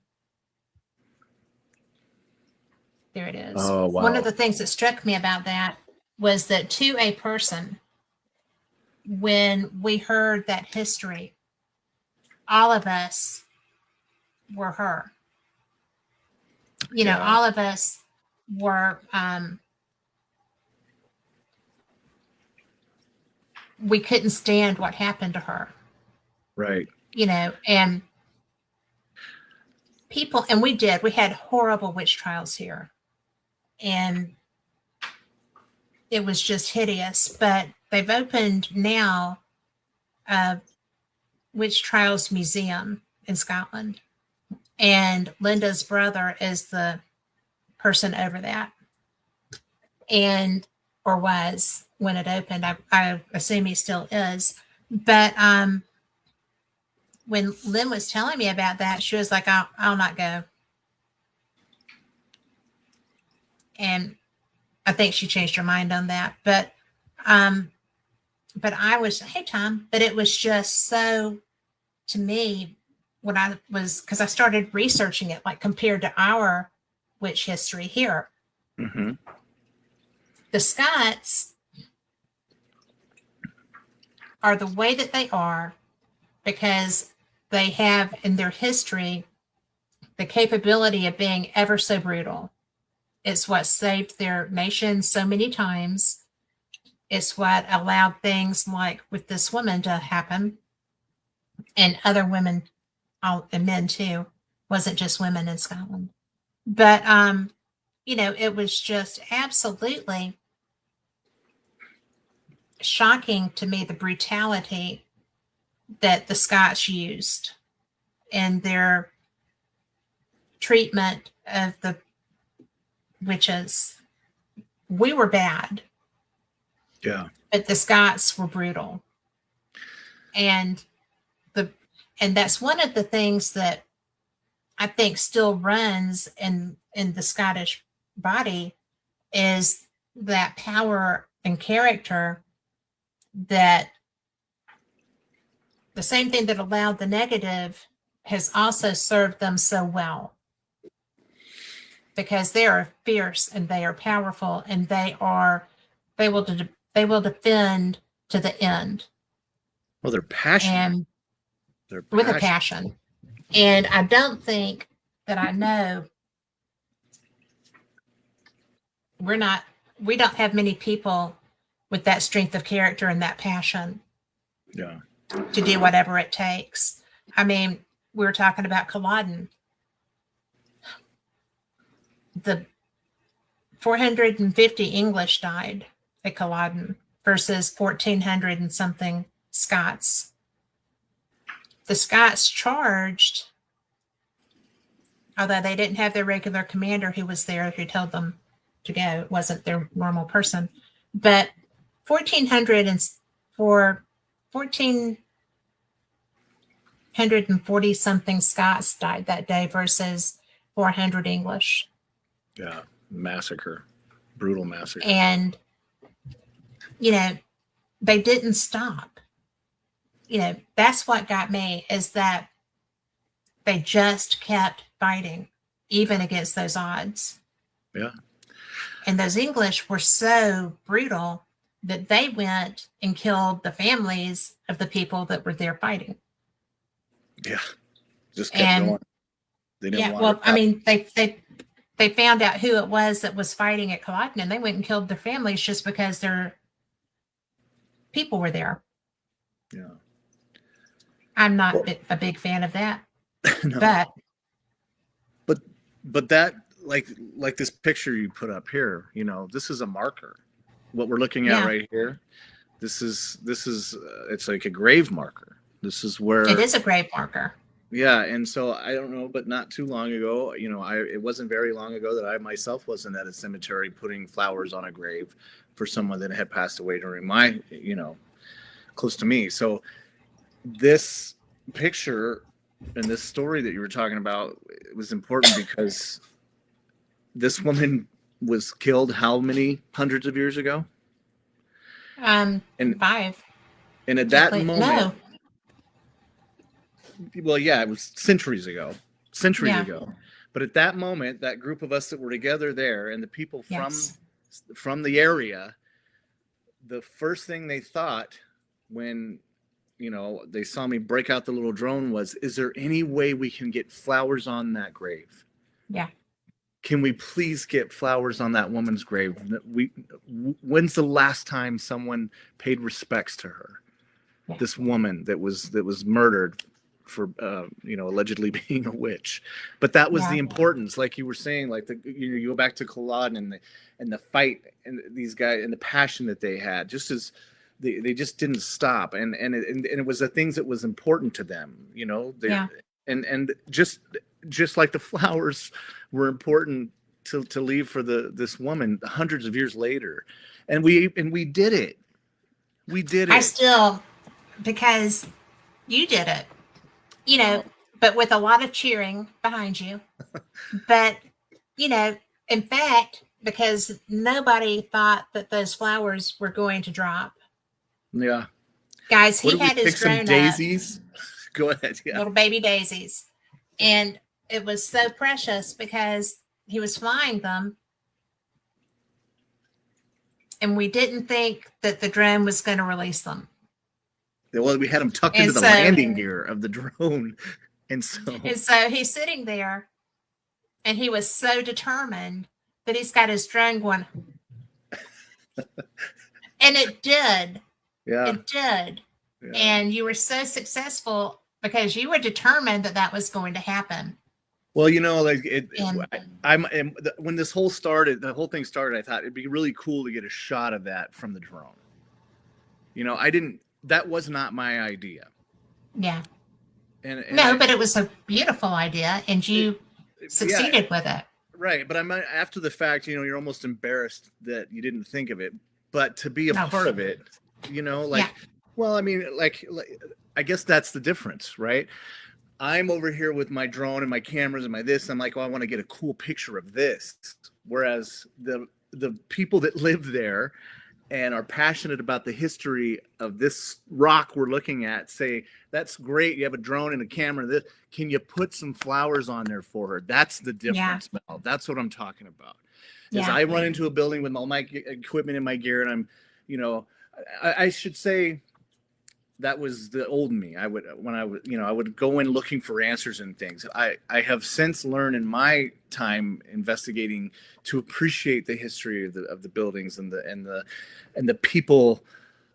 it is. Oh wow, One of the things that struck me about that was that to a person, when we heard that history, all of us were her. Yeah. All of us were we couldn't stand what happened to her. Right. And we had horrible witch trials here. And it was just hideous. But they've opened now a witch trials museum in Scotland. And Linda's brother is the person over that. Or was when it opened. I assume he still is. But when Lynn was telling me about that, she was like, I'll not go. And I think she changed her mind on that. But I was, hey Tom, but it was just so, to me, because I started researching it, like compared to our witch history here. Mm-hmm. The Scots are the way that they are because they have in their history the capability of being ever so brutal. It's what saved their nation so many times. It's what allowed things like with this woman to happen, and other women, and men too. Wasn't just women in Scotland, but it was just absolutely shocking to me, the brutality that the Scots used in their treatment of the witches. We were bad. Yeah. But the Scots were brutal. And that's one of the things that I think still runs in the Scottish body, is that power and character, that the same thing that allowed the negative has also served them so well. because they are fierce and they are powerful and they will they will defend to the end Well, they're passionate. and They're with a passionate. passion. And I don't think that I know we don't have many people with that strength of character and that passion Yeah. to do whatever it takes. I mean, we were talking about Culloden. The 450 English died at Culloden versus 1,400 and something Scots. The Scots charged, although they didn't have their regular commander who was there who told them to go. It wasn't their normal person. But 1,400 and for 1,440 something Scots died that day versus 400 English. Yeah. Massacre. Brutal massacre. And, you know, they didn't stop. You know, that's what got me, is that they just kept fighting, even against those odds. Yeah. And those English were so brutal that they went and killed the families of the people that were there fighting. Yeah. Just kept And going. They didn't yeah, want well, to I mean, they found out who it was that was fighting at Culloden, and they went and killed their families just because their people were there. Yeah. I'm not a big fan of that, No. But that, like this picture you put up here, you know, this is a marker. What we're looking at Yeah. right here, this is it's like a grave marker. This is where it is a grave marker. Yeah, and so I don't know, but not too long ago, you know, it wasn't very long ago that I myself wasn't at a cemetery putting flowers on a grave for someone that had passed away during my, you know, close to me. So this picture and this story that you were talking about, it was important because this woman was killed how many hundreds of years ago? And 5. And at that No. moment, well, yeah, it was centuries ago. But at that moment, that group of us that were together there, and the people Yes. from the area, the first thing they thought when, you know, they saw me break out the little drone was, is there any way we can get flowers on that grave? Yeah. Can we please get flowers on that woman's grave? When's the last time someone paid respects to her? Yeah. This woman that was murdered for you know, allegedly being a witch. But that was the importance, like you were saying, like you go back to Culloden and the fight and these guys and the passion that they had, just as they just didn't stop, and it was the things that was important to them, you know. And just like the flowers were important to leave for this woman hundreds of years later, and we did it. I still, because you did it, you know, but with a lot of cheering behind you. But, you know, in fact, because nobody thought that those flowers were going to drop. Yeah. Guys, he What, had his some drone daisies? Go ahead. Yeah. little baby daisies. And it was so precious because he was flying them. And we didn't think that the drone was going to release them. Well, we had him tucked into the landing gear of the drone. And so he's sitting there and he was so determined that he's got his drone going. And it did. Yeah. It did. Yeah. And you were so successful because you were determined that that was going to happen. Well, you know, like when this whole thing started, I thought it'd be really cool to get a shot of that from the drone. You know, that was not my idea. Yeah. But it was a beautiful idea, and you succeeded with it. Right. But after the fact, you know, you're almost embarrassed that you didn't think of it. But to be a part of it, you know, like, well, I mean, like, I guess that's the difference, right? I'm over here with my drone and my cameras and my this. I'm like, well, I want to get a cool picture of this. Whereas the people that lived there and are passionate about the history of this rock we're looking at say, that's great, you have a drone and a camera, this, can you put some flowers on there for her? That's the Yeah. difference, Mel. That's what I'm talking about. Is Yeah. I run into a building with all my equipment and my gear, and I'm, you know, I should say that was the old me. I would, when I would, I would go in looking for answers and things. I have since learned in my time investigating to appreciate the history of the buildings and the people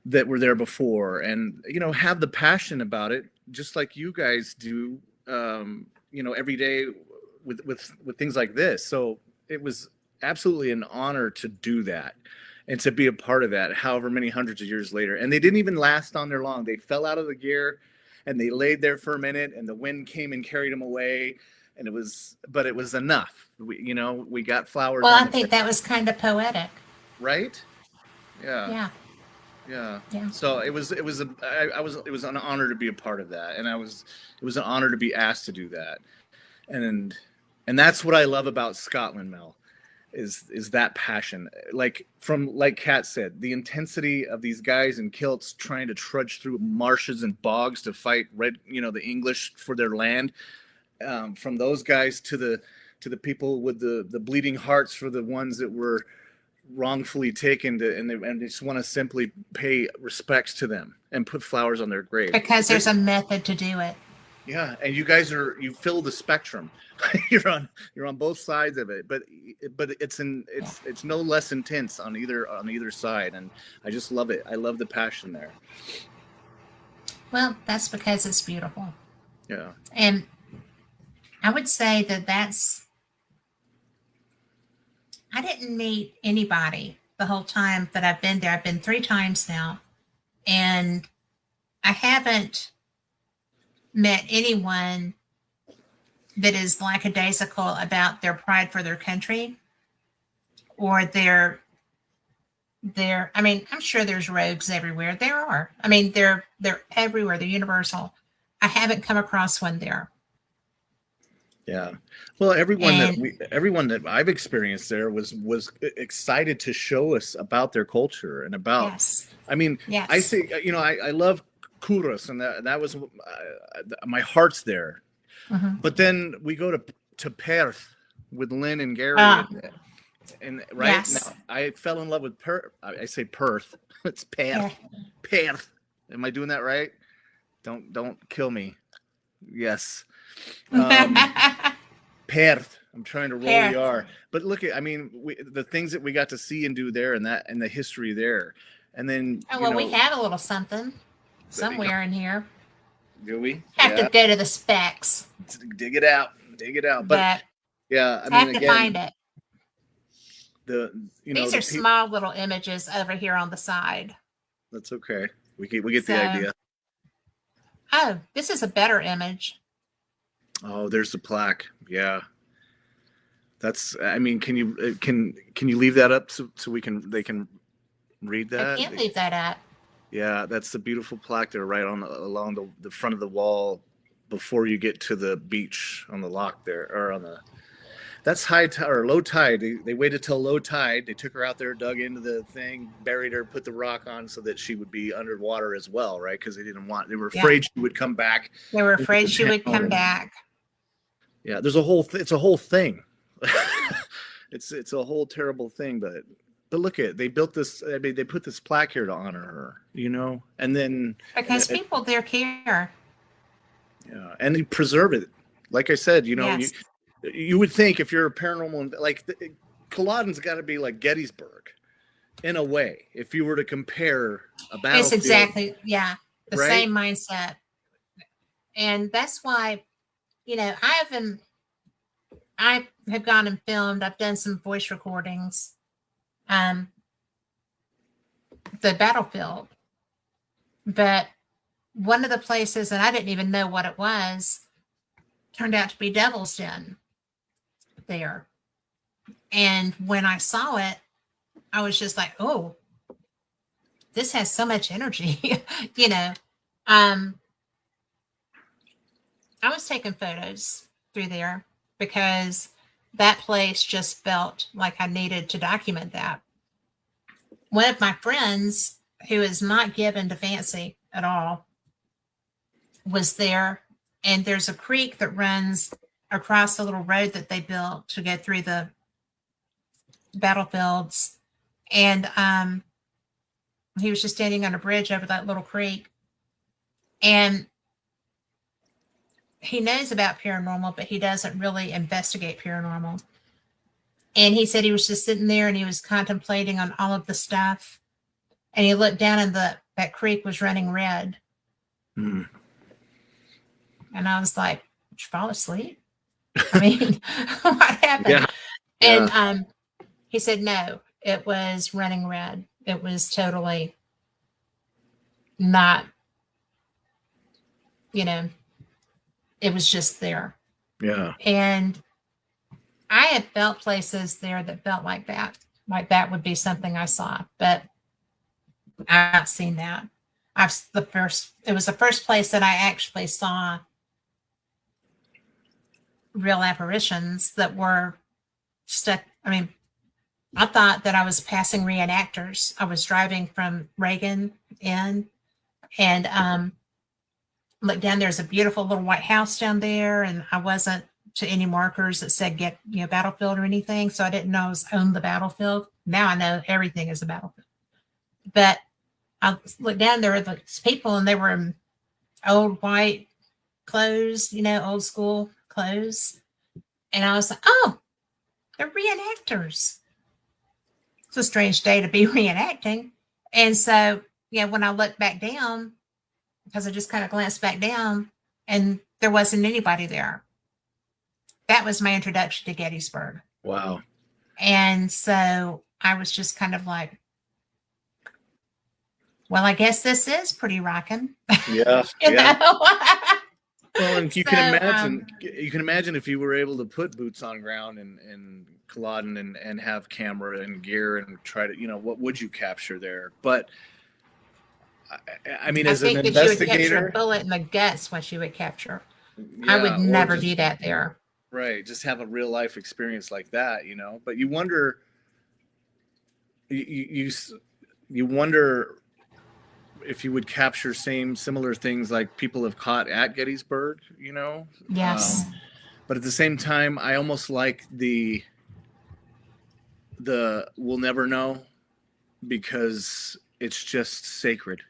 that were there before, and have the passion about it, just like you guys do. Every day with things like this. So it was absolutely an honor to do that and to be a part of that, however many hundreds of years later. And they didn't even last on there long. They fell out of the gear and they laid there for a minute, and the wind came and carried them away. And it was enough. We got flowers Well, on I the think that was kind of poetic. right. Yeah. Yeah. Yeah. Yeah. So it was it was an honor to be a part of that, and it was an honor to be asked to do that, and that's what I love about Scotland, Mel, is that passion. Like Kat said, the intensity of these guys in kilts trying to trudge through marshes and bogs to fight the English for their land. From those guys to the people with the bleeding hearts for the ones that were wrongfully taken and they just want to simply pay respects to them and put flowers on their grave. Because there's a method to do it. Yeah, and you guys you fill the spectrum. you're on both sides of it, but it's no less intense on either side, and I just love it. I love the passion there. Well, that's because it's beautiful. Yeah. And I would say I didn't meet anybody the whole time that I've been there. I've been 3 times now, and I haven't met anyone that is lackadaisical about their pride for their country or I mean, I'm sure there's rogues everywhere. There are. I mean, they're everywhere. They're universal. I haven't come across one there. Yeah. Well, everyone And that I've experienced there was excited to show us about their culture and about. yes, I mean, yes. I say, I love Kuros, and that was my heart's there. Mhm. But then we go to Perth with Lynn and Gary, Ah. and right Yes. now I fell in love with Perth. I say Perth. It's Perth. Yeah. Perth. Am I doing that right? Don't kill me. Yes. Perth. I'm trying to roll Perth. the R. But look at, I mean, the things that we got to see and do there, and the history there, and then Oh, well, we have a little something somewhere in here. do we Have to go to the specs, dig it out, But but yeah, I I mean, have to again, find it. These are the small little images over here on the side. that's okay. We get So- the idea. Oh, this is a better image. Oh, there's the plaque. Yeah. That's, I mean, can you leave that up so they can read that? I can't leave that up. Yeah, that's the beautiful plaque there, right along the front of the wall before you get to the beach on the lock there, or on the. That's high tide or low tide. They waited till low tide. They took her out there, dug into the thing, buried her, put the rock on so that she would be underwater as well, right? Because they were afraid she would come back. They were afraid she would come back. Yeah, there's it's a whole thing. it's a whole terrible thing, but look at, they built this. I mean, they put this plaque here to honor her, and then Because people there care. yeah, and they preserve it. Like I said, Yes. you would think if you're a paranormal, like Culloden's got to be like Gettysburg, in a way. If you were to compare a battlefield, It's exactly, yeah, the Right? same mindset. And that's why, I have gone and filmed, I've done some voice recordings, the battlefield. But one of the places, and I didn't even know what it was, turned out to be Devil's Den there. And when I saw it, I was just like, oh, this has so much energy, I was taking photos through there because that place just felt like I needed to document that. one of my friends who is not given to fancy at all was there, and there's a creek that runs across the little road that they built to go through the battlefields. And he was just standing on a bridge over that little creek. And he knows about paranormal, but he doesn't really investigate paranormal. And he said he was just sitting there and he was contemplating on all of the stuff. And he looked down and that creek was running red. Mm. And I was like, did you fall asleep? I mean, what happened? Yeah. And he said, no, it was running red. It was totally not, it was just there. Yeah. And I had felt places there that felt like that. Like that would be something I saw, but I've not seen that. It was the first place that I actually saw real apparitions that were stuck. I mean, I thought that I was passing reenactors. I was driving from Reagan in and looked down. There's a beautiful little white house down there, and I wasn't to any markers that said get battlefield or anything, so I didn't know I was on the battlefield. Now I know everything is a battlefield. But I looked down, there were these people, and they were in old white clothes, old school clothes, and I was like, oh, they're reenactors. It's a strange day to be reenacting. And so when I looked back down, because I just kind of glanced back down and there wasn't anybody there. That was my introduction to Gettysburg. Wow. And so I was just kind of like, well, I guess this is pretty rocking. Yeah. you yeah. know? Well, and you So, can imagine if you were able to put boots on ground and Culloden and have camera and gear and try to, what would you capture there? But I mean, I as an think that you would capture a investigator, bullet in the guts, what you would capture. I would or never just- do that there. Right, just have a real life experience like that, But you wonder, you wonder if you would capture similar things like people have caught at Gettysburg, Yes. But at the same time, I almost like the we'll never know, because it's just sacred.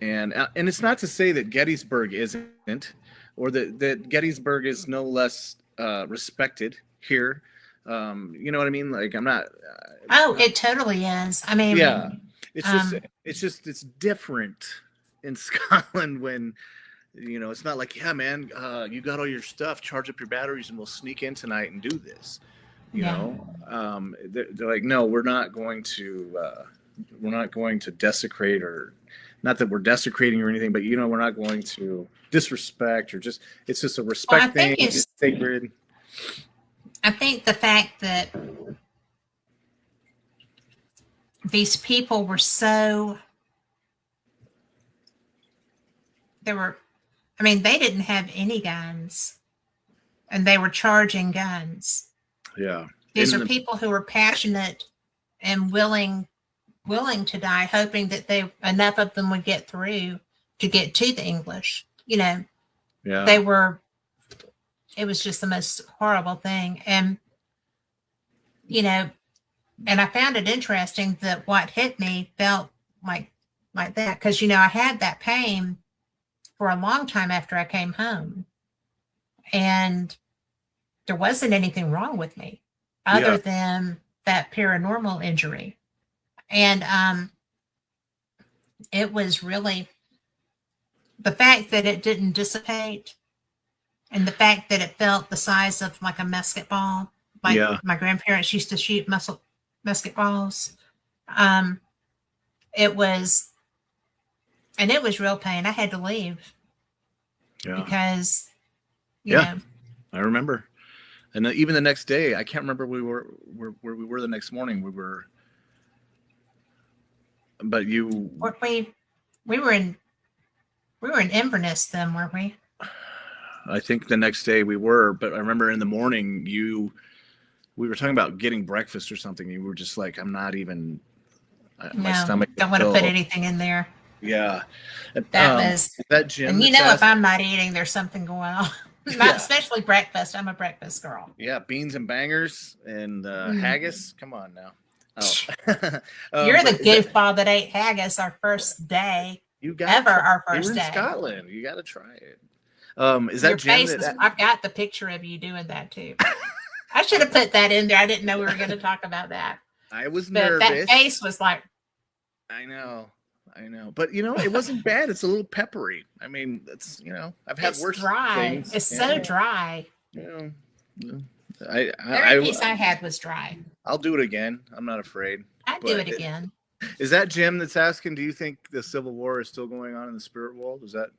And it's not to say that Gettysburg isn't, or that Gettysburg is no less respected here. You know what I mean? Like, I'm not. Oh, it totally is. I mean, Yeah, it's different in Scotland when, it's not like, yeah, man, you got all your stuff, charge up your batteries, and we'll sneak in tonight and do this. They're like, no, we're not going to desecrate, or not that we're desecrating or anything, but we're not going to disrespect, or it's just a respect thing. It's sacred. I think the fact that these people were they didn't have any guns, and they were charging guns. Yeah. These are people who were passionate and willing to die, hoping that enough of them would get through to get to the English. Yeah. It was just the most horrible thing. And, and I found it interesting that what hit me felt like that. Cause I had that pain for a long time after I came home, and there wasn't anything wrong with me other than that paranormal injury. And it was really the fact that it didn't dissipate, and the fact that it felt the size of like a musket ball, like my grandparents used to shoot musket balls. It was real pain. I had to leave because, I remember. And even the next day, I can't remember where we were the next morning. But we were in Inverness then, weren't we? I think the next day we were, but I remember in the morning we were talking about getting breakfast or something. You were just like, I'm not even My No, stomach. don't want to put Oh, anything in there. yeah. That was, That Jim and you that's know, if asking. I'm not eating, there's something going on. Not Yeah, especially breakfast. I'm a breakfast girl. yeah. Beans and bangers and Mm. haggis. Come on now. Oh, You're the but is that goofball that ate haggis our first day, you got to ever try? our You were first in day. Scotland. You got to try it. Is that Your Jim face that? was, I've got the picture of you doing that too. I should have put that in there. I didn't know we were going to talk about that. I was But that nervous. face was like, I know. I know. But it wasn't bad. It's a little peppery. I mean, it's I've had it's worse dry. things. It's so Yeah. dry. Yeah. Yeah. I, Every I, piece I I had was dry. I'll do it again. I'm not afraid. I'd do But it again. is that Jim that's asking? Do you think the Civil War is still going on in the spirit world? Is that?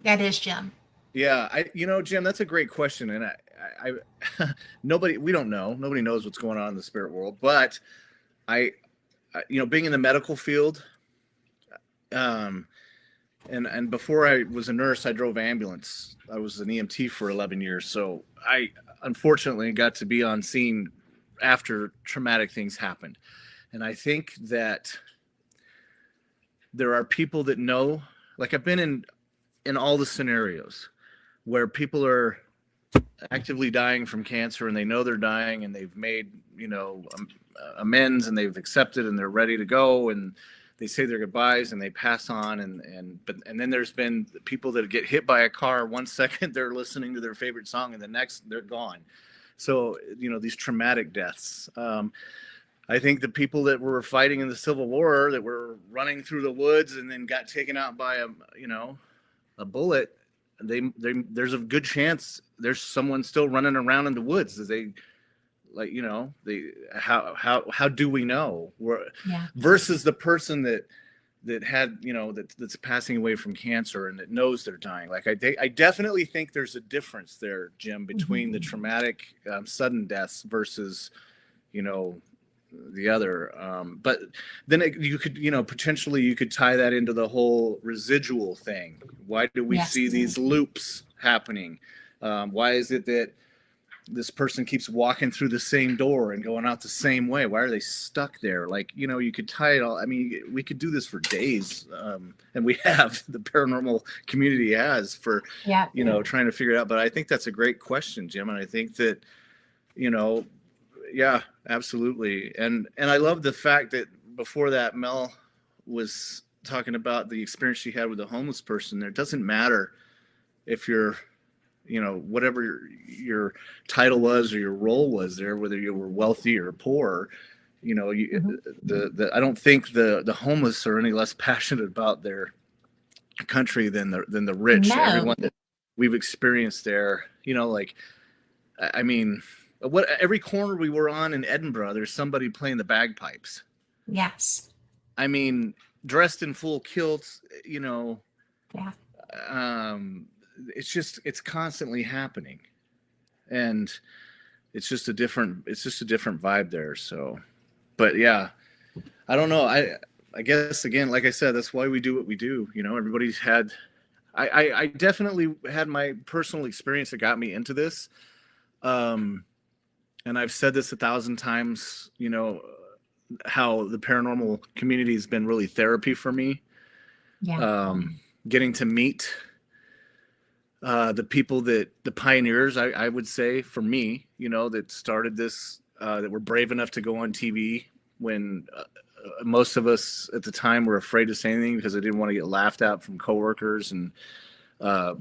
That is Jim. Yeah, Jim, that's a great question, and nobody, we don't know. Nobody knows what's going on in the spirit world, but I, being in the medical field, um, and before I was a nurse, I drove ambulance. I was an EMT for 11 years, so I unfortunately got to be on scene after traumatic things happened, and I think that there are people that know, like I've been in all the scenarios where people are actively dying from cancer and they know they're dying and they've made amends and they've accepted and they're ready to go and they say their goodbyes and they pass on and then there's been people that get hit by a car 1 second they're listening to their favorite song and the next they're gone. So these traumatic deaths. I think the people that were fighting in the Civil War that were running through the woods and then got taken out by a bullet, there's a good chance there's someone still running around in the woods. How do we know? Yeah. Versus the person that had that's passing away from cancer and that knows they're dying. Like I definitely think there's a difference there, Jim, between the traumatic sudden deaths versus the other. But then you could potentially you could tie that into the whole residual thing. Why do we Yes. see these loops happening? Why is it that this person keeps walking through the same door and going out the same way? Why are they stuck there? Like, you could tie it all. I mean, we could do this for days. And we have, the paranormal community has for, Yeah. trying to figure it out. But I think that's a great question, Jim. And I think that, yeah, absolutely. And I love the fact that before that, Mel was talking about the experience she had with a homeless person. There doesn't matter if you're, whatever your title was or your role was there, whether you were wealthy or poor, I don't think the homeless are any less passionate about their country than the rich. No. Everyone that we've experienced there, I mean, every corner we were on in Edinburgh, there's somebody playing the bagpipes. Yes. I mean, dressed in full kilts, Yeah. It's constantly happening, and it's just a different vibe there. So, but yeah, I don't know. I guess again, like I said, that's why we do what we do. Everybody's had. I definitely had my personal experience that got me into this. And I've said this 1,000 times, how the paranormal community has been really therapy for me. Yeah. Getting to meet the people the pioneers, I would say, for me, that started this, that were brave enough to go on TV when most of us at the time were afraid to say anything because I didn't want to get laughed at from coworkers. And, it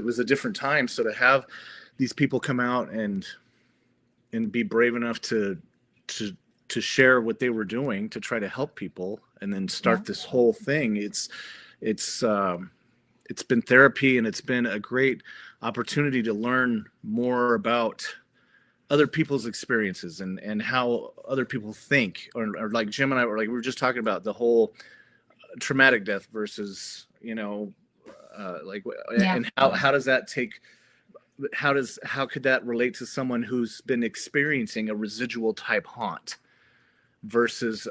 was a different time. So to have these people come out and be brave enough to share what they were doing to try to help people and then start this whole thing. It's been therapy, and it's been a great opportunity to learn more about other people's experiences and how other people think, or like Jim and I were we were just talking about the whole traumatic death versus, and how does that take, how could that relate to someone who's been experiencing a residual type haunt versus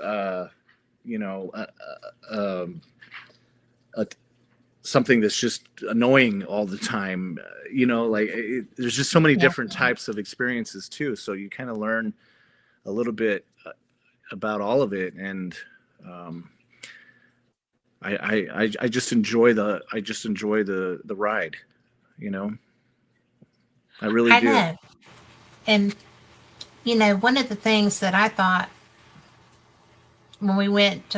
something that's just annoying all the time, there's just so many different types of experiences too. So you kind of learn a little bit about all of it. And um, I just enjoy the ride, you know. I really I do. know. And, one of the things that I thought when we went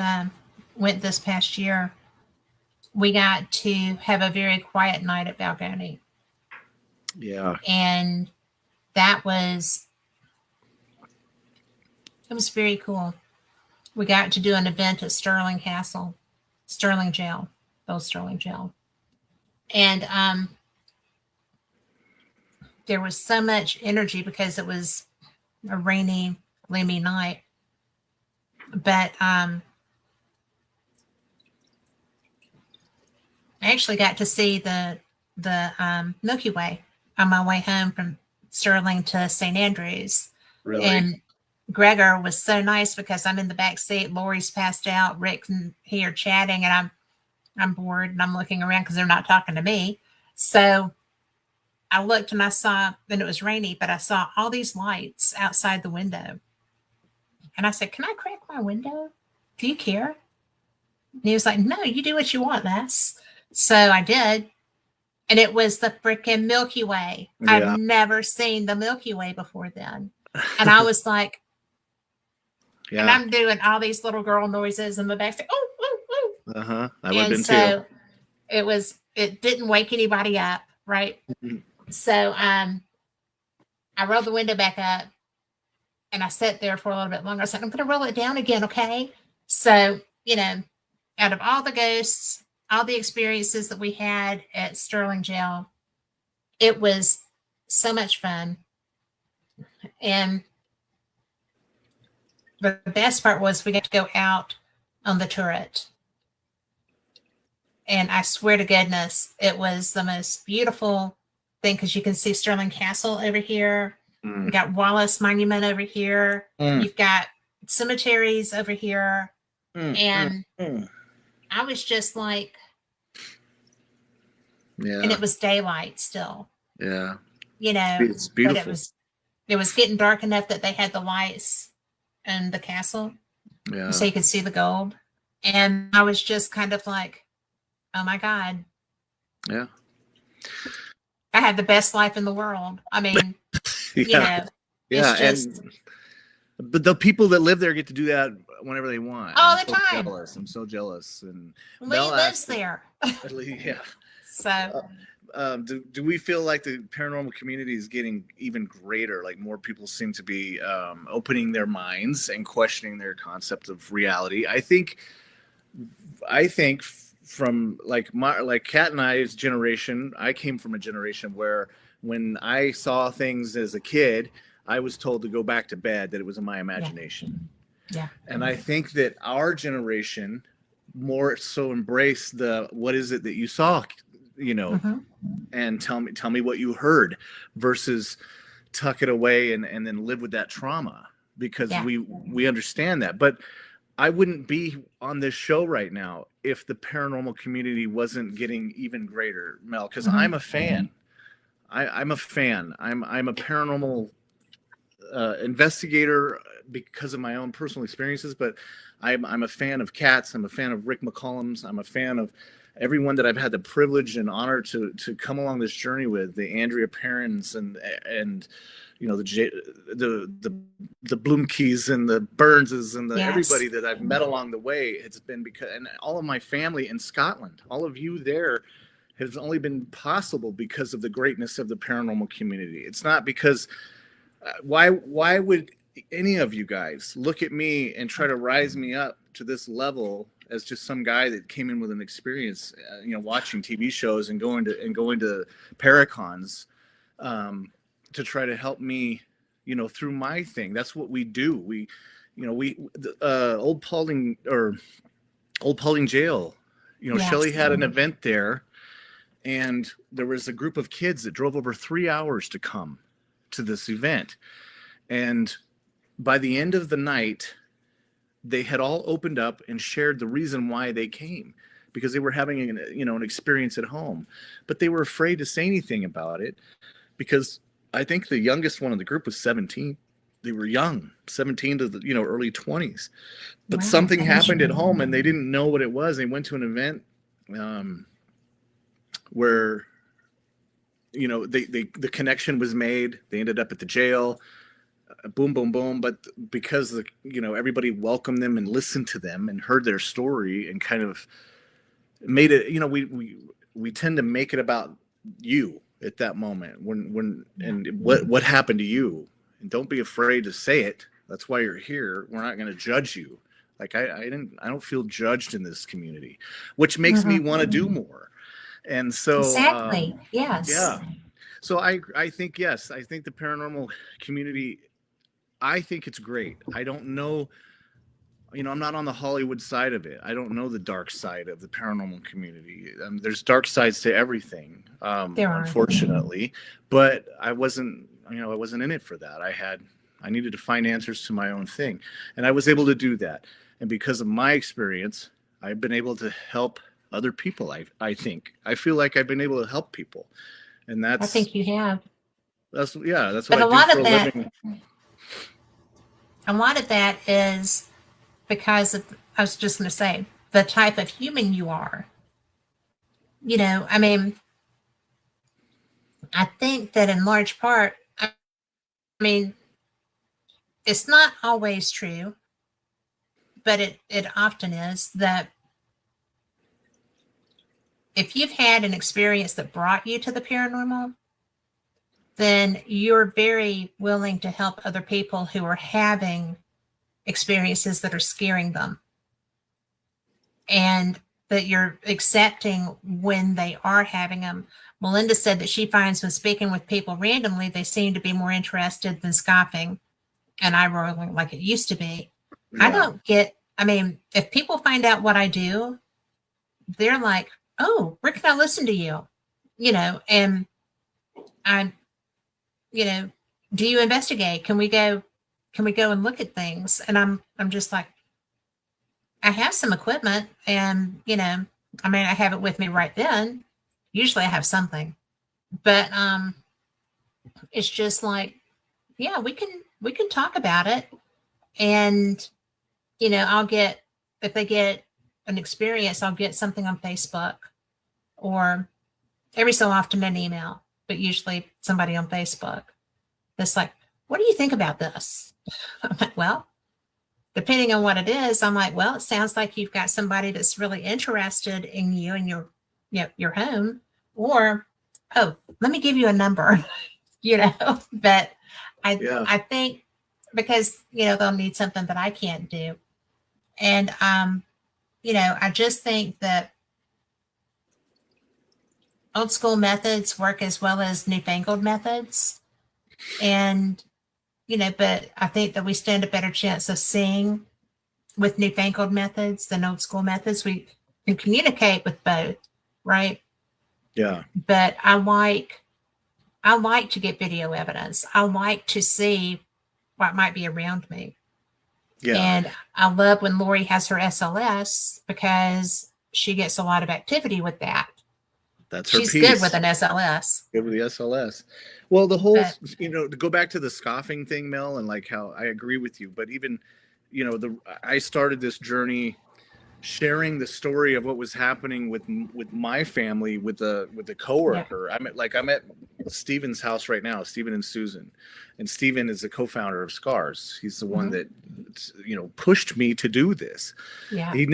this past year, we got to have a very quiet night at Balgony. Yeah. And that was, it was very cool. We got to do an event at Sterling Castle, Sterling Jail, old Sterling Jail. And there was so much energy because it was a rainy, gloomy night. But I actually got to see the Milky Way on my way home from Sterling to St. Andrews. Really. And Gregor was so nice because I'm in the back seat. Lori's passed out. Rick and he are chatting, and I'm bored and I'm looking around because they're not talking to me. So I looked and I saw, and it was rainy, but I saw all these lights outside the window. And I said, "Can I crack my window? Do you care?" And he was like, "No, you do what you want, Les." So I did. And it was the freaking Milky Way. I've Yeah. never seen the Milky Way before then. And I was like, and Yeah. I'm doing all these little girl noises in the back, like, oh, oh, oh. I would have And been too. so it didn't wake anybody up, right? Mhm. So I rolled the window back up and I sat there for a little bit longer. I said, "I'm going to roll it down again, okay?" So, out of all the ghosts, all the experiences that we had at Sterling Jail, it was so much fun. And the best part was we got to go out on the turret. And I swear to goodness, it was the most beautiful thing because you can see Sterling Castle over here. Mm. You got Wallace Monument over here. Mm. You've got cemeteries over here. Mm. And Mm. I was just like, Yeah. and it was daylight still, Yeah. but It's beautiful. it was getting dark enough that they had the lights in the castle Yeah. so you could see the gold. And I was just kind of like, oh my God, Yeah. I had the best life in the world. I mean, Yeah. Yeah. it's just But the people that live there get to do that whenever they want. all I'm the so time. jealous. I'm so jealous. And Lee Mel lives asked, there. yeah. So Do we feel like the paranormal community is getting even greater? Like more people seem to be opening their minds and questioning their concept of reality. I think from like Kat and I's generation, I came from a generation where when I saw things as a kid, I was told to go back to bed, that it was in my imagination. yeah. And I think that our generation more so embraced the what is it that you saw, Mm-hmm. and tell me what you heard versus tuck it away and then live with that trauma, because Yeah. we understand that. But I wouldn't be on this show right now if the paranormal community wasn't getting even greater, Mel, because Mhm. I'm a fan. I'm a fan. I'm a paranormal investigator because of my own personal experiences, but I'm a fan of Kat's. I'm a fan of Rick McCollum's. I'm a fan of everyone that I've had the privilege and honor to come along this journey with, the Andrea Perrons and the Bloomkeys and the Burnses and the Yes. everybody that I've met along the way. It's been because, and all of my family in Scotland, all of you there, has only been possible because of the greatness of the paranormal community. It's not because why would any of you guys look at me and try to rise me up to this level as just some guy that came in with an experience, watching TV shows and going to Paracons, to try to help me, through my thing. That's what we do. Old Paulding Jail, Yes. Shelley had an event there, and there was a group of kids that drove over 3 hours to come to this event. And by the end of the night, they had all opened up and shared the reason why they came, because they were having an experience at home, but they were afraid to say anything about it because I think the youngest one in the group was 17. they were young, 17 to the, early 20s, but Wow, something that is happened at true. home and they didn't know what it was. They went to an event um, where the connection was made. They ended up at the jail. Boom, boom, boom. But because everybody welcomed them and listened to them and heard their story and kind of made it, we tend to make it about you at that moment when Yeah. and what happened to you, and don't be afraid to say it. That's why you're here. We're not going to judge you. Like I don't feel judged in this community, which makes me Mhm. want to do more. And so Exactly. Yes. yeah, so I think, yes, I think the paranormal community, I think it's great. I don't know, I'm not on the Hollywood side of it. I don't know the dark side of the paranormal community. There's dark sides to everything, There are. unfortunately. But I wasn't in it for that. I needed to find answers to my own thing, and I was able to do that. And because of my experience, I've been able to help other people. I think I feel like I've been able to help people, and I think you have. that's what But I do for a living. a lot of that is because of, I was just going to say, the type of human you are. I mean, I think that in large part, I mean, it's not always true, but it often is that if you've had an experience that brought you to the paranormal, then you're very willing to help other people who are having experiences that are scaring them. And that you're accepting when they are having them. Melinda said that she finds when speaking with people randomly, they seem to be more interested than scoffing and eye rolling like it used to be. I Yeah, don't get, I mean, if people find out what I do, they're like, oh, where can I listen to you? And I'm, you know, do you investigate? Can we go and look at things? And I'm just like, I have some equipment and, I mean, I have it with me right then. Usually I have something, but it's just like, yeah, we can talk about it. And, I'll get, if they get an experience, I'll get something on Facebook or every so often an email, but usually somebody on Facebook that's like, what do you think about this? I'm like, well, depending on what it is, I'm like, well, it sounds like you've got somebody that's really interested in you and your home, or oh, let me give you a number, But I yeah, I think because they'll need something that I can't do, and I just think that old school methods work as well as newfangled methods, and but I think that we stand a better chance of seeing with newfangled methods than old school methods. We can communicate with both, right? yeah, But I like to get video evidence. I like to see what might be around me. yeah. And I love when Lori has her SLS because she gets a lot of activity with that. That's her She's good with piece. an SLS. Give her the SLS. Well, the whole, But to go back to the scoffing thing, Mel, and like how I agree with you, but even, I started this journey sharing the story of what was happening with my family with the yeah, coworker. I'm at Steven's house right now, Steven and Susan, and Steven is the co-founder of Scars. He's the one mhm, that pushed me to do this. yeah, He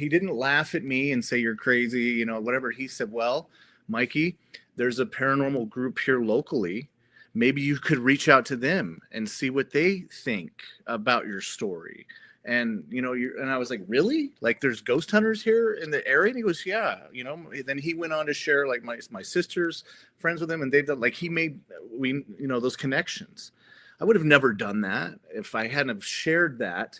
didn't laugh at me and say you're crazy, whatever. He said, well, Mikey, there's a paranormal group here locally. Maybe you could reach out to them and see what they think about your story. And and I was like, really? Like, there's ghost hunters here in the area? And he goes, yeah. Then he went on to share like my sister's friends with him, and they've done, like, he made those connections. I would have never done that if I hadn't have shared that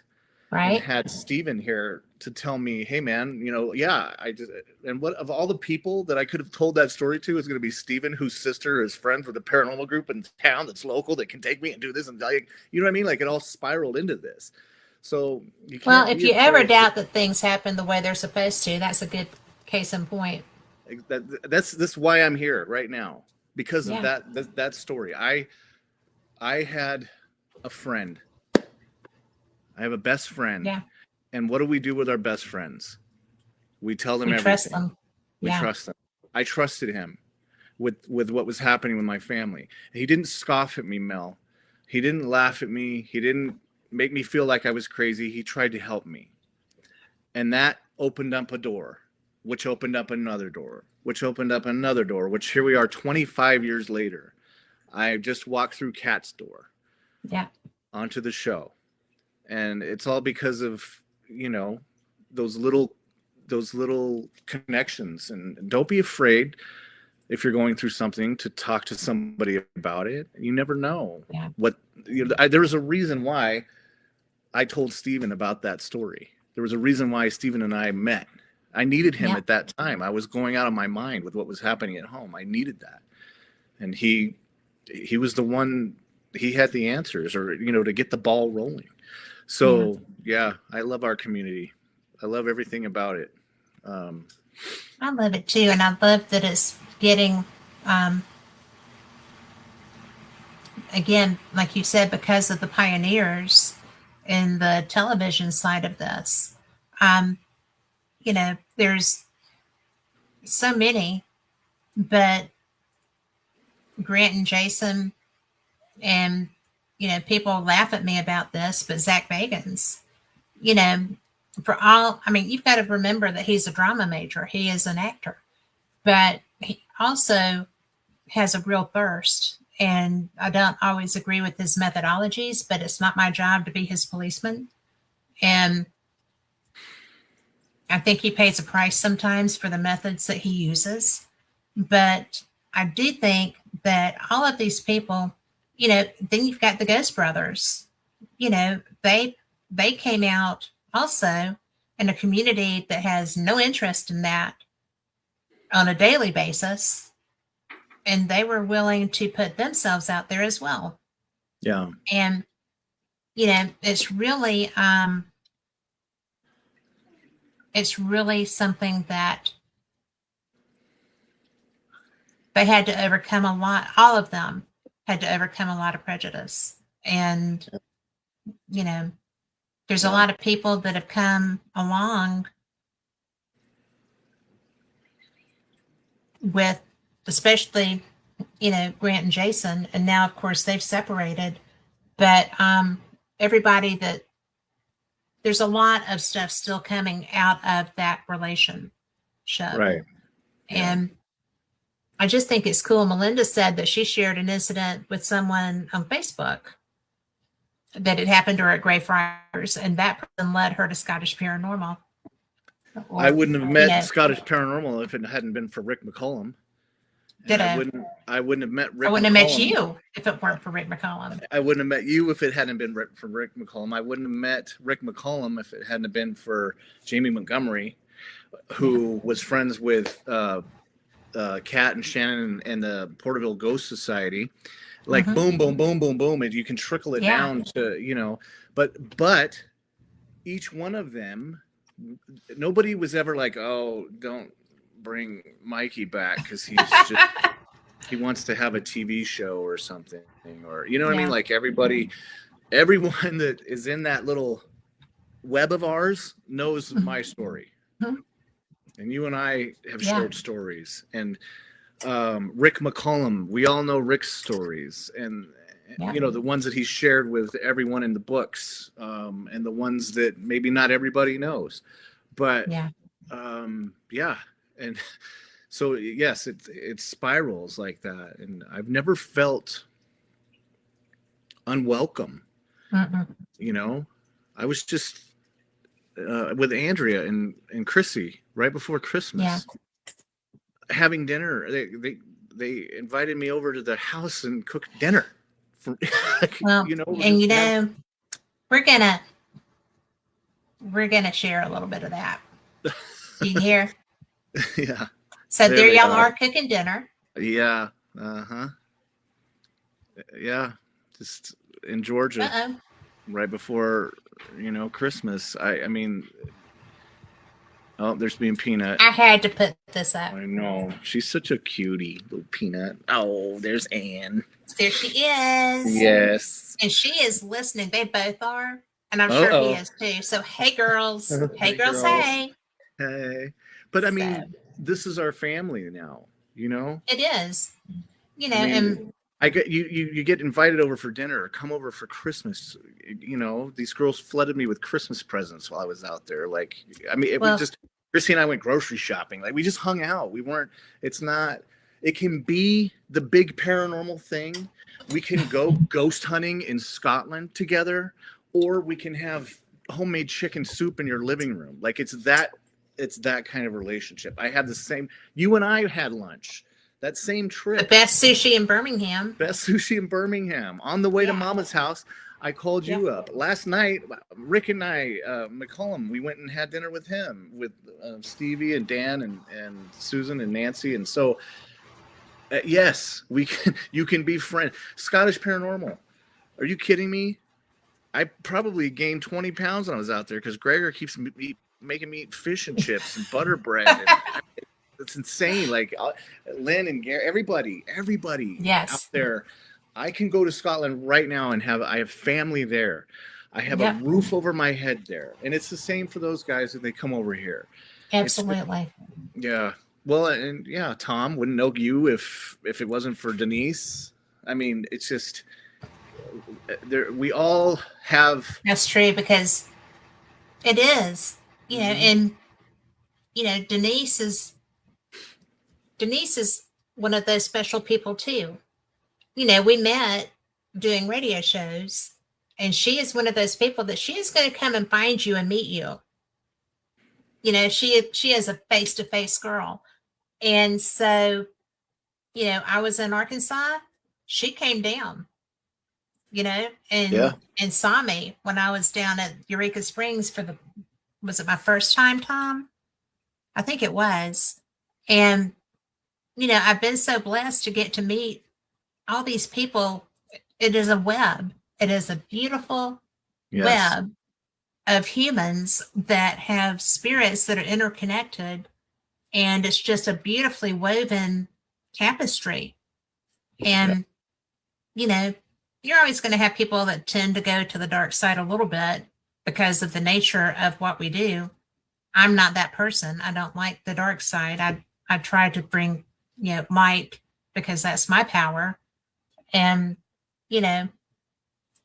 and right. had Steven here to tell me, hey man, yeah, I just, and what of all the people that I could have told that story to is going to be Steven, whose sister is friends with a paranormal group in town that's local that can take me and do this, and like, you know what I mean? Like, it all spiraled into this. So you Well, can't if be you ever afraid to, doubt that things happen the way they're supposed to, that's a good case in point. that's why I'm here right now, because of Yeah. that story. I had a friend. I have a best friend. Yeah. And what do we do with our best friends? We tell them We trust everything. them. We Yeah. trust them. I trusted him with what was happening with my family. He didn't scoff at me, Mel. He didn't laugh at me. He didn't make me feel like I was crazy. He tried to help me. And that opened up a door, which opened up another door, which opened up another door, which here we are 25 years later. I just walked through Kat's door Yeah. onto the show. And it's all because of, you know, those little connections. And don't be afraid if you're going through something to talk to somebody about it. You never know Yeah. what, you know, there was a reason why I told Steven about that story. There was a reason why Steven and I met. I needed him Yeah. at that time. I was going out of my mind with what was happening at home. I needed that. And he was the one, he had the answers, or, you know, to get the ball rolling. So yeah, I love our community. I love everything about it. I love it too. And I love that it's getting, again, like you said, because of the pioneers in the television side of this. You know, there's so many, but Grant and Jason, and, you know, people laugh at me about this, but Zach Bagans, you know, for all, I mean, you've got to remember that he's a drama major. He is an actor, but he also has a real thirst. And I don't always agree with his methodologies, but it's not my job to be his policeman. And I think he pays a price sometimes for the methods that he uses. But I do think that all of these people, you know, then you've got the Ghost Brothers, you know, they came out also in a community that has no interest in that on a daily basis, and they were willing to put themselves out there as well. Yeah. And you know, it's really something that they had to overcome a lot. All of them had to overcome a lot of prejudice. And you know, there's a Yeah. lot of people that have come along with, especially, you know, Grant and Jason, and now of course they've separated. But everybody that, there's a lot of stuff still coming out of that relationship. Right. Yeah. And I just think it's cool. Melinda said that she shared an incident with someone on Facebook that had happened to her at Greyfriars, and that person led her to Scottish Paranormal. Or, I wouldn't have you met know, Scottish Paranormal if it hadn't been for Rick McCollum. And ditto. I wouldn't have met Rick I wouldn't have met McCollum. you if it weren't for Rick McCollum. I wouldn't have met you if it hadn't been for Rick McCollum. I wouldn't have met Rick McCollum if it hadn't been for Jamie Montgomery, who was friends with Kat and Shannon and the Porterville Ghost Society. Like boom, boom, boom, boom, boom, and you can trickle it down to, you know, but each one of them, nobody was ever like, oh, don't bring Mikey back because he's just he wants to have a TV show or something, or you know what I mean? Like everyone that is in that little web of ours knows my story. And you and I have shared stories. And Rick McCollum, we all know Rick's stories, and you know, the ones that he shared with everyone in the books, and the ones that maybe not everybody knows. But and so yes, it spirals like that, and I've never felt unwelcome. You know, I was just with Andrea and Chrissy right before Christmas, having dinner. They invited me over to the house and cooked dinner. For, well, you know, and you know, we're gonna share a little bit of that. You hear? Yeah. So there y'all are cooking dinner. Yeah. Yeah. Just in Georgia, right before, you know, Christmas. I mean, Oh, there's being Peanut. I had to put this up. I know. She's such a cutie, little Peanut. Oh, there's Anne. There she is. Yes. And she is listening. They both are. And I'm sure he Uh-oh. is too. So, hey, girls. Hey, Hey, girls. girls. Hey. Hey. But I mean, So, this is our family now, you know? it is. You know, I mean, and I get you get invited over for dinner or come over for Christmas. You know, these girls flooded me with Christmas presents while I was out there. Like, I mean, we well, just Chrissy and I went grocery shopping. Like, we just hung out. We weren't. It's not. It can be the big paranormal thing. We can go ghost hunting in Scotland together, or we can have homemade chicken soup in your living room. Like, it's that. It's that kind of relationship. I had the same. You and I had lunch. That same the trip. best sushi in Birmingham. Best sushi in Birmingham. On the way to Yeah. Mama's house, I called you up. Last night, Rick and I, McCollum, we went and had dinner with him, with Stevie and Dan and Susan and Nancy. And so, yes, we can. You can be friends. Scottish Paranormal. Are you kidding me? I probably gained 20 pounds when I was out there because Gregor keeps making me eat fish and chips and butter bread. And, it's insane. Like Lynn and Gary, everybody Yes. out there. I can go to Scotland right now and I have family there. I have a roof over my head there. And it's the same for those guys if they come over here. Absolutely. Yeah. Well, and yeah, Tom wouldn't know you if it wasn't for Denise. I mean, it's just there. We all have. That's true because it is, you know, and you know, Denise is one of those special people too. You know, we met doing radio shows, and she is one of those people that she is going to come and find you and meet you. You know, she is a face to face girl, and so, you know, I was in Arkansas. She came down, you know, and saw me when I was down at Eureka Springs was it my first time, Tom? I think it was. And, you know, I've been so blessed to get to meet all these people. It is a web. It is a beautiful web of humans that have spirits that are interconnected. And it's just a beautifully woven tapestry. And, you know, you're always going to have people that tend to go to the dark side a little bit because of the nature of what we do. I'm not that person. I don't like the dark side. I try to bring, you know, light because that's my power, and, you know,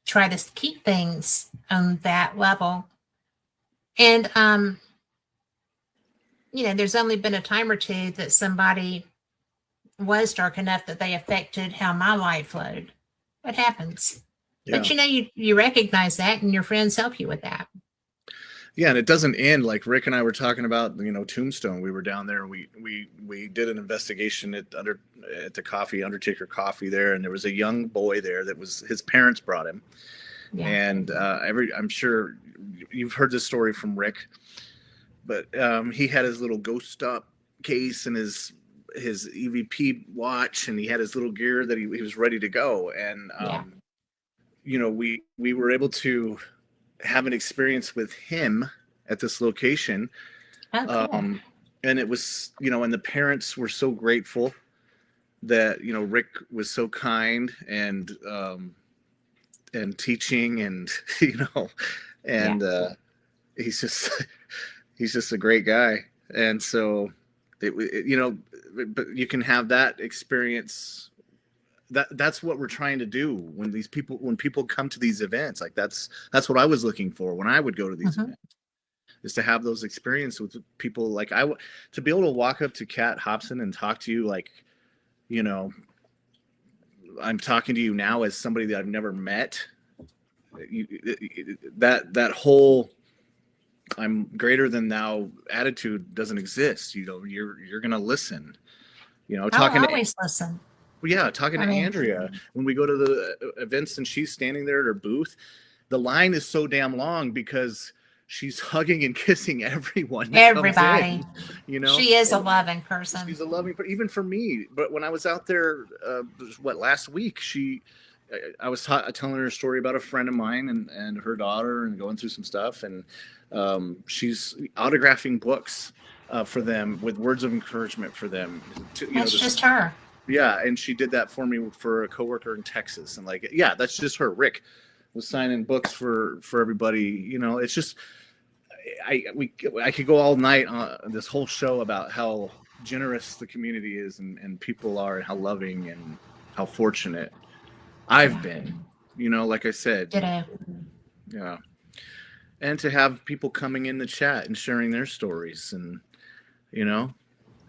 try to keep things on that level. And you know, there's only been a time or two that somebody was dark enough that they affected how my light flowed. It happens. Yeah. But you know, you recognize that, and your friends help you with that. Yeah, and it doesn't end. Like Rick and I were talking about, you know, Tombstone. We were down there. We did an investigation at the Undertaker Coffee there, and there was a young boy there that was his parents brought him. Yeah. And I'm sure you've heard this story from Rick, but he had his little ghost stop case and his EVP watch, and he had his little gear that he was ready to go. And you know, we were able to have an experience with him at this location. Oh, cool. And it was, you know, and the parents were so grateful that, you know, Rick was so kind and teaching, and you know, and he's just a great guy. And so it you know, but you can have that experience. That's what we're trying to do when people come to these events. Like that's what I was looking for when I would go to these events, is to have those experiences with people. Like to be able to walk up to Kat Hobson and talk to you, like, you know, I'm talking to you now as somebody that I've never met. That whole I'm greater than thou attitude doesn't exist. You know, you're gonna listen. You know, I'll always listen. Well, yeah, talking to Andrea when we go to the events and she's standing there at her booth, the line is so damn long because she's hugging and kissing everyone. Everybody. You know, she is a loving person. She's a loving, but even for me. But when I was out there, last week, I was telling her a story about a friend of mine and her daughter and going through some stuff, and She's autographing books for them with words of encouragement for them. To, That's just her. yeah, and she did that for me for a coworker in Texas, and like, yeah, that's just her. Rick was signing books for everybody. You know, it's just I could go all night on this whole show about how generous the community is and people are and how loving and how fortunate I've been. You know, like I said, Ditto. yeah, and to have people coming in the chat and sharing their stories and you know,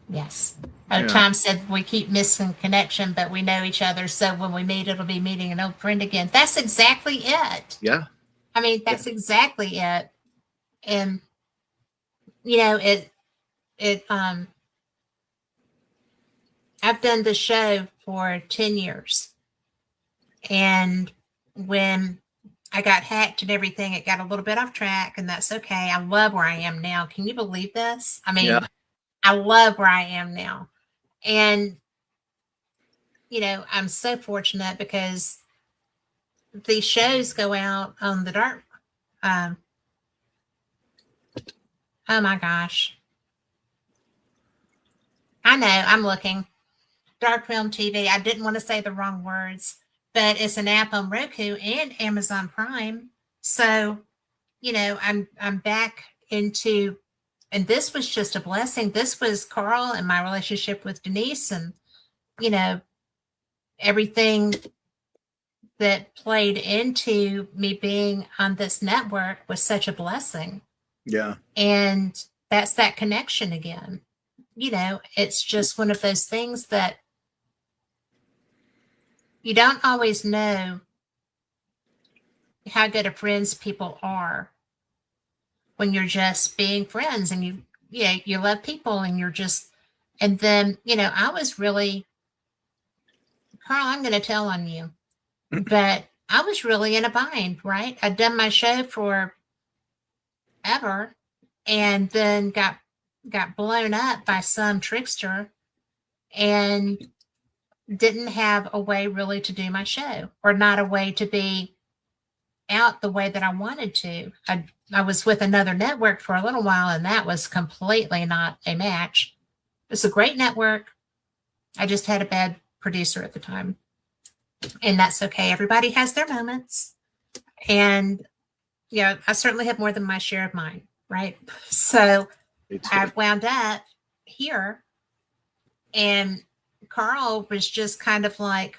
Yes. Oh, yeah, Tom said we keep missing connection, but we know each other. So when we meet, it'll be meeting an old friend again. That's exactly it. yeah, I mean, yeah, that's exactly it. And, it, I've done the show for 10 years. And when I got hacked and everything, it got a little bit off track, and that's okay. I love where I am now. Can you believe this? I yeah, mean, I love where I am now. And, I'm so fortunate because these shows go out on the dark. Um, oh my gosh. I know, I'm looking. Dark Realm TV. I didn't want to say the wrong words, but it's an app on Roku and Amazon Prime. So, I'm back into, and this was just a blessing. This was Carl and my relationship with Denise, and you know everything that played into me being on this network was such a blessing. yeah, And that's that connection again. It's just one of those things that you don't always know how good of friends people are when you're just being friends, and you love people, and you're just, and then I was really, Carl, I'm going to tell on you, but I was really in a bind, right? I'd done my show for ever, and then got blown up by some trickster, and didn't have a way really to do my show, or not a way to be out the way that I wanted to. I was with another network for a little while, and that was completely not a match. It's a great network. I just had a bad producer at the time, and that's okay. Everybody has their moments, and I certainly have more than my share of mine, right? So me too. I wound up here, and Carl was just kind of like,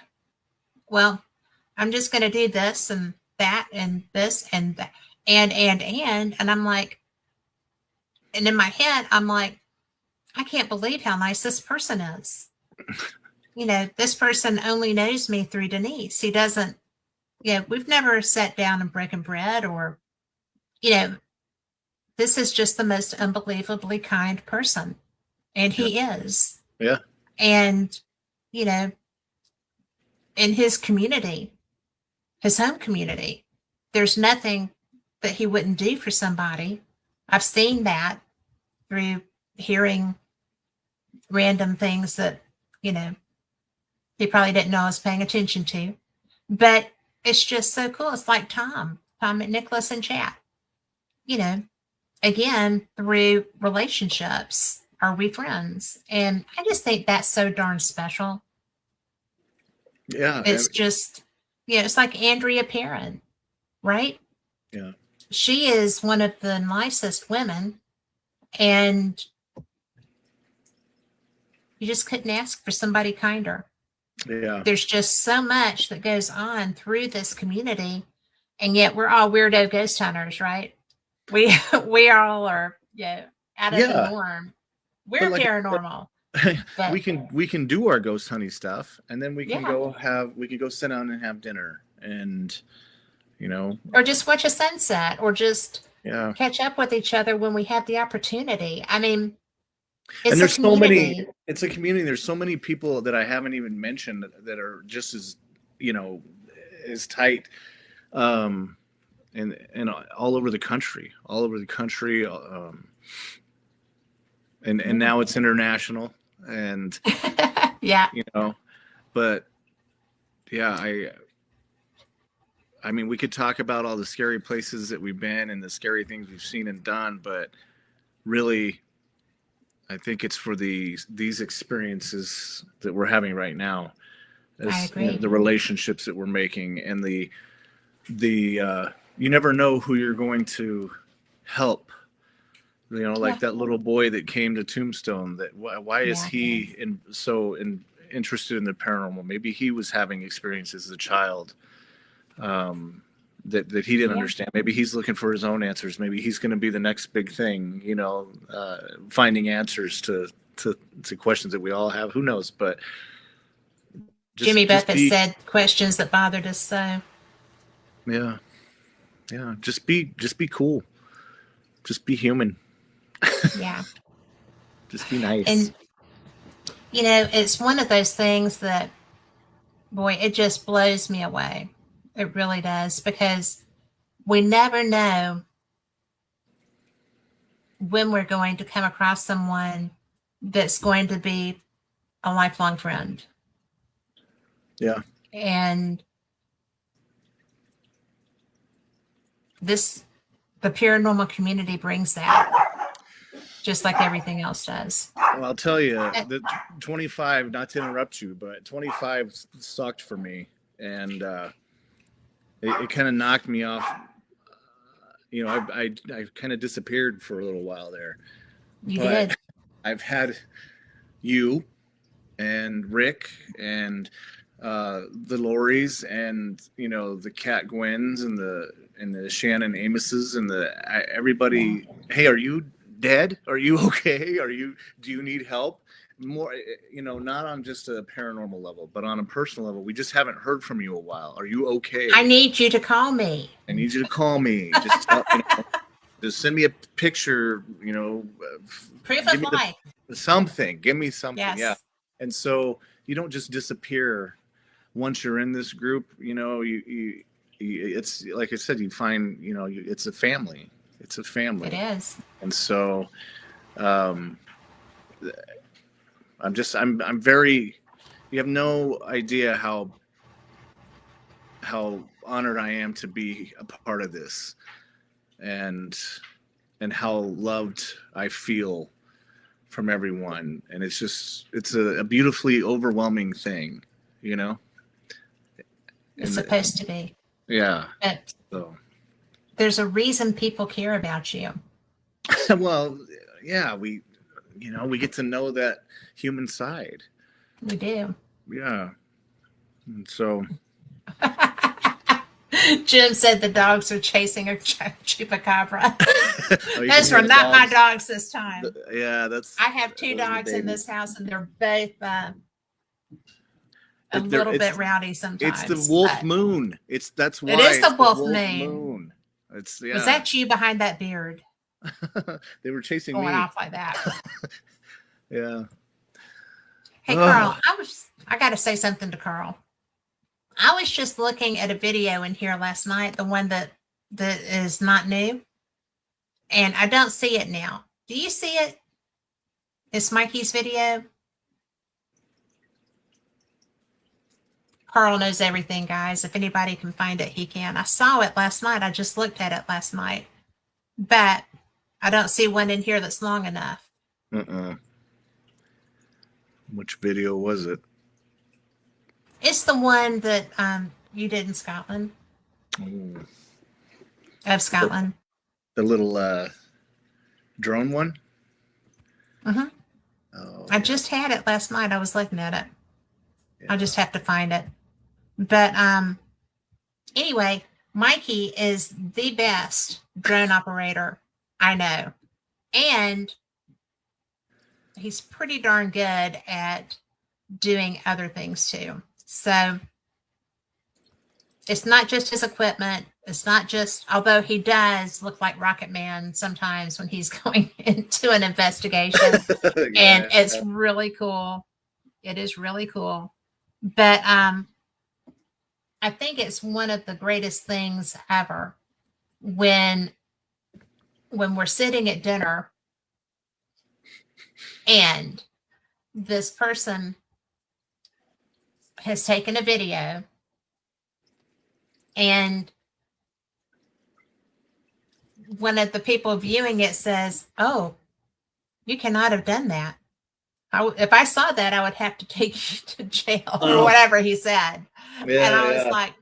well, I'm just going to do this and that and this and that and I'm like, and in my head I'm like, I can't believe how nice this person is. This person only knows me through Denise. He doesn't, we've never sat down and broken bread, or you know this is just the most unbelievably kind person, and Yeah, he is. yeah, And you know in his community, his home community, there's nothing that he wouldn't do for somebody. I've seen that through hearing random things that, you know, he probably didn't know I was paying attention to. But it's just so cool. It's like Tom McNicholas in chat. You know, again, through relationships, are we friends? And I just think that's so darn special. yeah, It's just, it's like Andrea Perrin, right? yeah, She is one of the nicest women, and you just couldn't ask for somebody kinder. yeah, There's just so much that goes on through this community, and yet we're all weirdo ghost hunters, right? We we all are, out of the yeah. norm. But We're like paranormal, but we can do our ghost hunting stuff, and then yeah, we can go sit down and have dinner, and you know, or just watch a sunset, or just yeah. catch up with each other when we have the opportunity. I mean, And it's a there's so many. community. It's a community. There's so many people that I haven't even mentioned that are just as you know as tight, um, and all over the country, all over the country, and now it's international, and Yeah. you know, but yeah, I mean, we could talk about all the scary places that we've been and the scary things we've seen and done, but really, I think it's for these experiences that we're having right now, I as agree. the relationships that we're making, and the you never know who you're going to help. You know, Yeah. like that little boy that came to Tombstone. That why is Yeah. he interested in the paranormal? Maybe he was having experiences as a child, that he didn't Yeah. understand. Maybe he's looking for his own answers. Maybe he's going to be the next big thing. You know, finding answers to questions that we all have. Who knows? But Jimmy just Buffett be, said questions that bothered us so. yeah, yeah. Just be cool. Just be human. Yeah. Just be nice. And, it's one of those things that, boy, it just blows me away. It really does, because we never know when we're going to come across someone that's going to be a lifelong friend. Yeah. And the paranormal community brings that, just like everything else does. Well, I'll tell you, the 25, not to interrupt you, but 25 sucked for me. And it kind of knocked me off. You know, I kind of disappeared for a little while there. You But did. I've had you and Rick and the Lorries and, the Cat Gwens and the Shannon Amoses and everybody. Hey, are you dead? Are you okay? Do you need help? More, not on just a paranormal level, but on a personal level. We just haven't heard from you a while. Are you okay? I need you to call me. I need you to call me. Just send me a picture. Proof Give of me life. something. Give me something. Yes. Yeah. And so you don't just disappear once you're in this group. It's like I said, you find, it's a family. It's a family. It is. And so, I'm very, you have no idea how honored I am to be a part of this, and how loved I feel from everyone. And it's a beautifully overwhelming thing, you know? It's And supposed to be. yeah. But So, there's a reason people care about you. well, yeah, we get to know that human side. We do. Yeah. And so, Jim said the dogs are chasing a chupacabra. oh, you Those can were hear the not my dogs. dogs this time. Yeah, that's. I have two those are the dogs in babies. this house, and they're both a They're- little bit rowdy sometimes. It's the wolf but- moon. That's why It is the it's wolf moon. It's Was that you behind that beard they were chasing going me. off like that? Yeah. Hey, Carl, I got to say something to Carl. I was just looking at a video in here last night, the one that is not new, and I don't see it now. Do you see it? It's Mikey's video. Carl knows everything, guys. If anybody can find it, he can. I saw it last night. I just looked at it last night, but I don't see one in here that's long enough. Which video was it? It's the one that you did in Scotland. Ooh. Of Scotland. The little drone one? Mm-hmm. Oh, I just had it last night. I was looking at it. I just have to find it. But anyway, Mikey is the best drone operator I know. And he's pretty darn good at doing other things too. So it's not just his equipment. It's not just, although he does look like Rocket Man sometimes when he's going into an investigation. And it's really cool. It is really cool. But I think it's one of the greatest things ever when we're sitting at dinner and this person has taken a video And one of the people viewing it says, "Oh, you cannot have done that. If I saw that, I would have to take you to jail," or Oh, whatever he said. And yeah, I was yeah. like,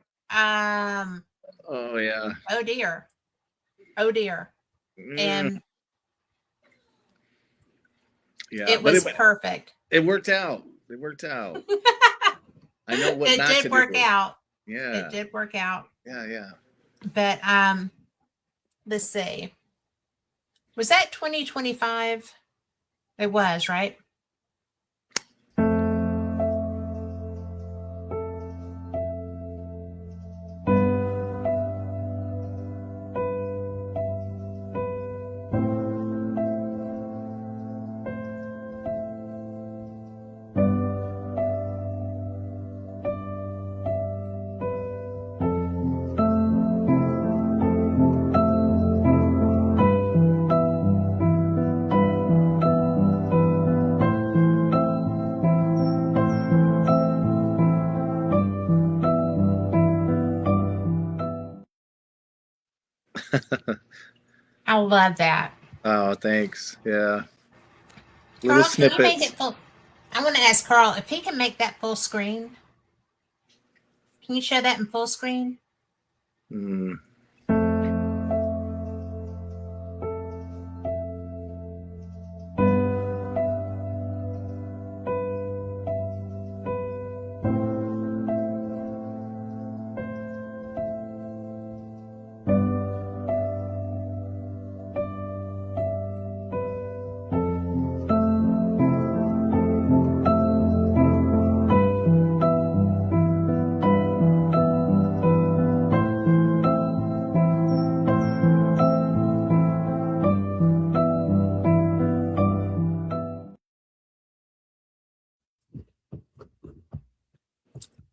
Oh, yeah. oh dear, oh dear. Mm, And yeah, it but was perfect. it worked out. It worked out. I know what It not to did work do. out. It Yeah, did work out. yeah, yeah. But let's see. Was that 2025? It was, right? I love that. Oh, thanks. Yeah, little Carl, can you make snippets. it full? I want to ask Carl if he can make that full screen. Can you show that in full screen? Mm.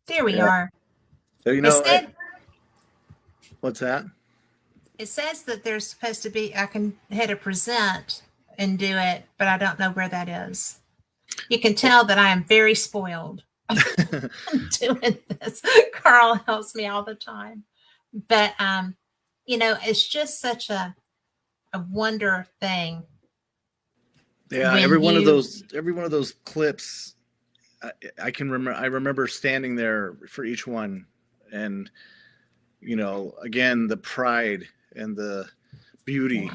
There we Yeah. are. So, It said what's that? it says that there's supposed to be I can hit a present and do it, but I don't know where that is. You can tell that I am very spoiled doing this. Carl helps me all the time. But it's just such a wonder thing Yeah, when you every one of those clips, I can remember. I remember standing there for each one, and again, the pride and the beauty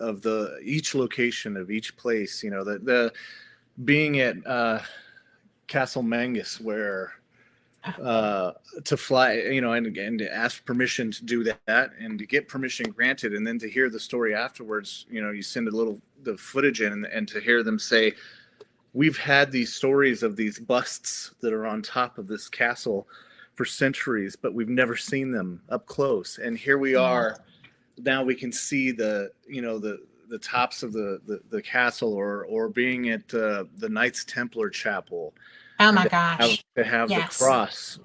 of the each location of each place. The being at Castle Mangus, where to fly, and to ask permission to do that, and to get permission granted, and then to hear the story afterwards. You send the footage in, and to hear them say, "We've had these stories of these busts that are on top of this castle for centuries, but we've never seen them up close. And here we are. Now we can see the tops of the castle, or being at the Knights Templar Chapel, oh and my gosh. to have the Yes. cross.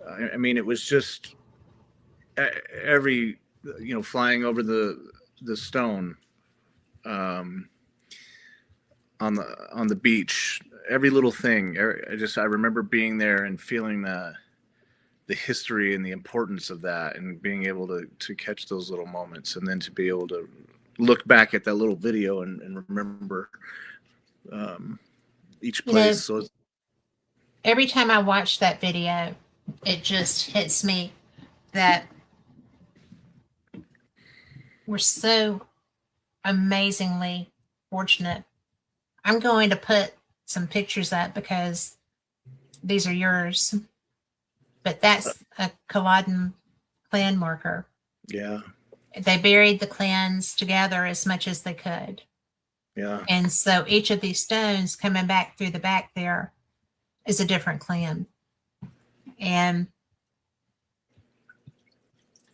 I mean, it was just every flying over the stone. On the beach, every little thing. I remember being there and feeling the history and the importance of that, and being able to catch those little moments, and then to be able to look back at that little video and remember each place. So every time I watch that video, it just hits me that we're so amazingly fortunate. I'm going to put some pictures up because these are yours, but that's a Culloden clan marker. yeah, They buried the clans together as much as they could. yeah, And so each of these stones coming back through the back there is a different clan. And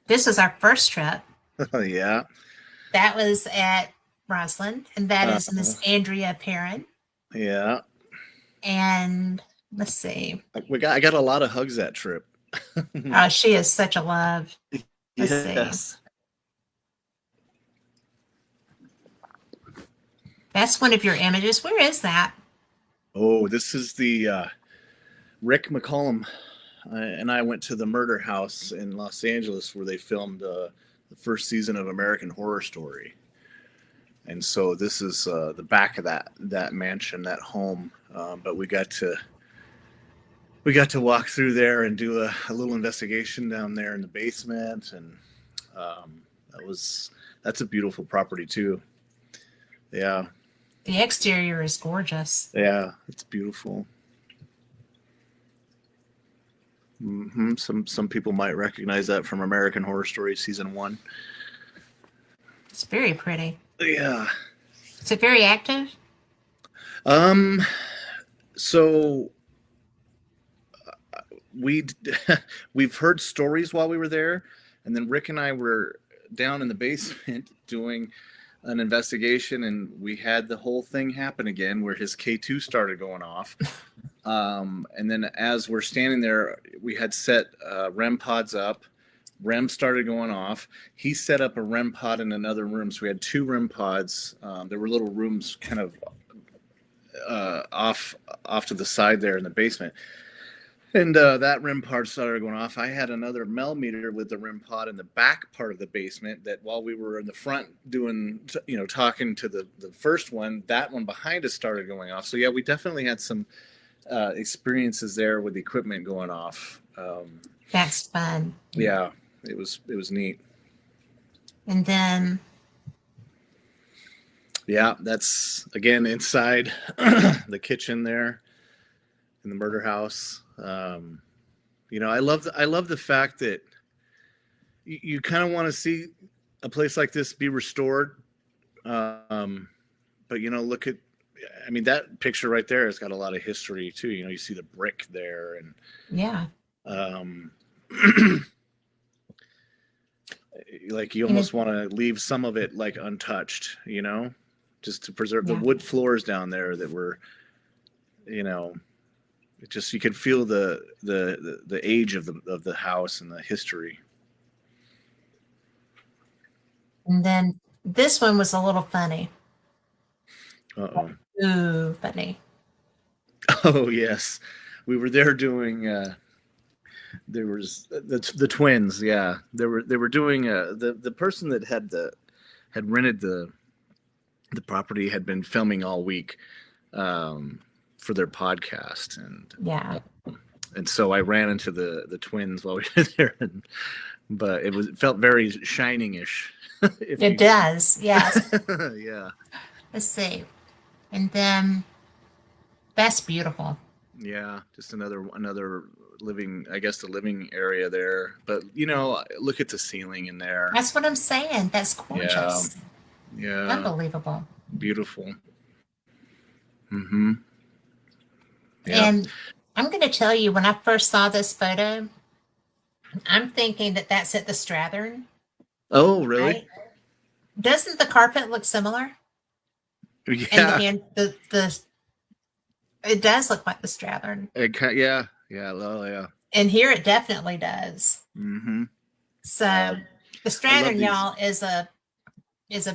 this was our first trip. yeah. That was at Roslyn, and that is Miss Uh, Andrea Perrin. yeah. And let's see. I got a lot of hugs that trip. Oh, she is such a love. Let's see. That's one of your images. Where is that? Oh, this is the Rick McCollum and I went to the Murder House in Los Angeles where they filmed the first season of American Horror Story. And so this is the back of that mansion, that home. But we got to walk through there and do a little investigation down there in the basement, and um, that's a beautiful property too. Yeah, The exterior is gorgeous. yeah, it's beautiful. Some people might recognize that from American Horror Story season 1. It's very pretty. Yeah. Is it very active? Um. So we we've heard stories while we were there, and then Rick and I were down in the basement doing an investigation, and we had the whole thing happen again where his K2 started going off. And then as we're standing there, we had set REM pods up. REM started going off. He set up a REM pod in another room. So we had 2 REM pods. There were little rooms kind of off to the side there in the basement. And that REM pod started going off. I had another millimeter with the REM pod in the back part of the basement that while we were in the front doing, talking to the first one, that one behind us started going off. So yeah, we definitely had some experiences there with the equipment going off. That's fun. Yeah, it was neat. And then, Yeah, that's again inside the kitchen there in the murder house. I love the fact that you kind of want to see a place like this be restored. But look at, I mean, that picture right there has got a lot of history too. You see the brick there, and yeah. um, like you almost want to leave some of it like untouched, just to preserve the wood floors down there that were, it just, you can feel the age of the house and the history. And then this one was a little funny. Uh-oh. Ooh, funny. Oh yes, we were there doing. There was the twins. Yeah, they were doing. The person that had rented the property had been filming all week for their podcast, and so I ran into the twins while we were there, but it felt very Shining-ish. It does, yes. Yeah. Let's see. And then that's beautiful. Yeah, just another living, I guess, the living area there. But look at the ceiling in there. That's what I'm saying. That's gorgeous. Yeah. Unbelievable. Beautiful. Mm-hmm. Yeah. And I'm going to tell you, when I first saw this photo, I'm thinking that that's at the Strathern. Oh, really? Right? Doesn't the carpet look similar? Yeah. And it does look like the Strathern. Yeah. Oh, yeah. And here it definitely does. Mm-hmm. So the Strathern, y'all, is a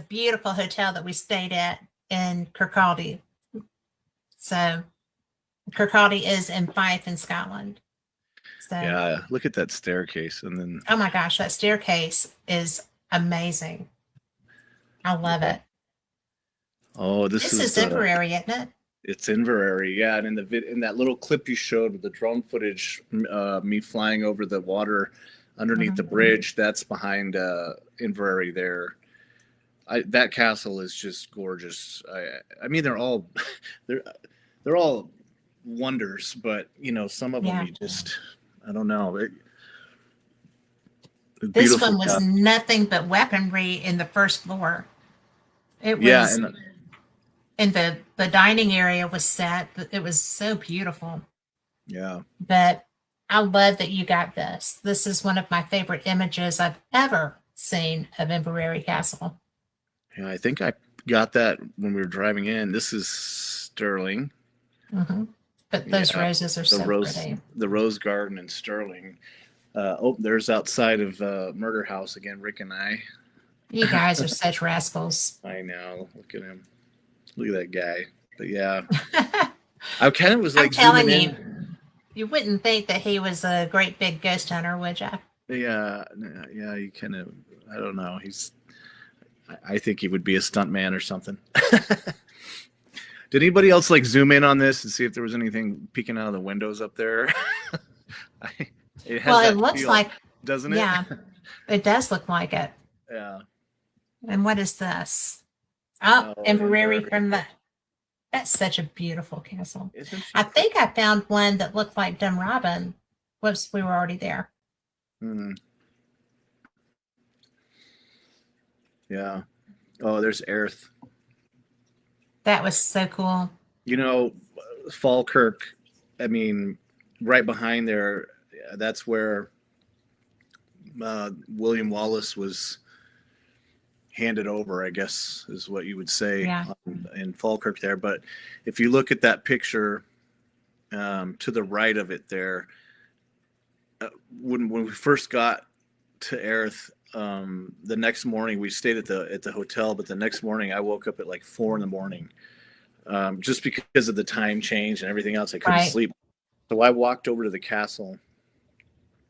beautiful hotel that we stayed at in Kirkcaldy. So Kirkcaldy is in Fife in Scotland. So, yeah, look at that staircase, and then oh my gosh, that staircase is amazing. I love it. Oh, this is Inverary, isn't it? It's Inverary, yeah. And in that little clip you showed with the drone footage, me flying over the water underneath the bridge, that's behind Inverary there. That castle is just gorgeous. I mean, they're all they're all wonders, but some of them you just, I don't know. This one was nothing but weaponry in the first floor. It was, and the dining area was set. It was so beautiful. Yeah. But I love that you got this. This is one of my favorite images I've ever seen of Inverary Castle. Yeah, I think I got that when we were driving in. This is Stirling. Mm-hmm. But those roses are so pretty. The rose garden in Stirling. There's outside of Murder House again, Rick and I. You guys are such rascals. I know. Look at him. Look at that guy. But yeah. I kind of was like I'm telling you. You wouldn't think that he was a great big ghost hunter, would you? Yeah, yeah. You kind of, I don't know. I think he would be a stunt man or something. Did anybody else like zoom in on this and see if there was anything peeking out of the windows up there? I, it has Well, it that looks feel, like, doesn't it? yeah, it does look like it. Yeah. And what is this? Oh, Oh, Inverary Inverary. from the. That's such a beautiful castle. Isn't she I pretty? think I found one that looked like Dunrobin. Whoops, we were already there. Hmm. Yeah. Oh, there's Aerith. That was so cool. You know, Falkirk. I mean, right behind there. That's where William Wallace was handed over, I guess is what you would say Yeah. in Falkirk there. But if you look at that picture to the right of it there, when we first got to Aerith, the next morning we stayed at the hotel, but the next morning I woke up at like 4 in the morning, just because of the time change and everything else. I couldn't Right. sleep, so I walked over to the castle,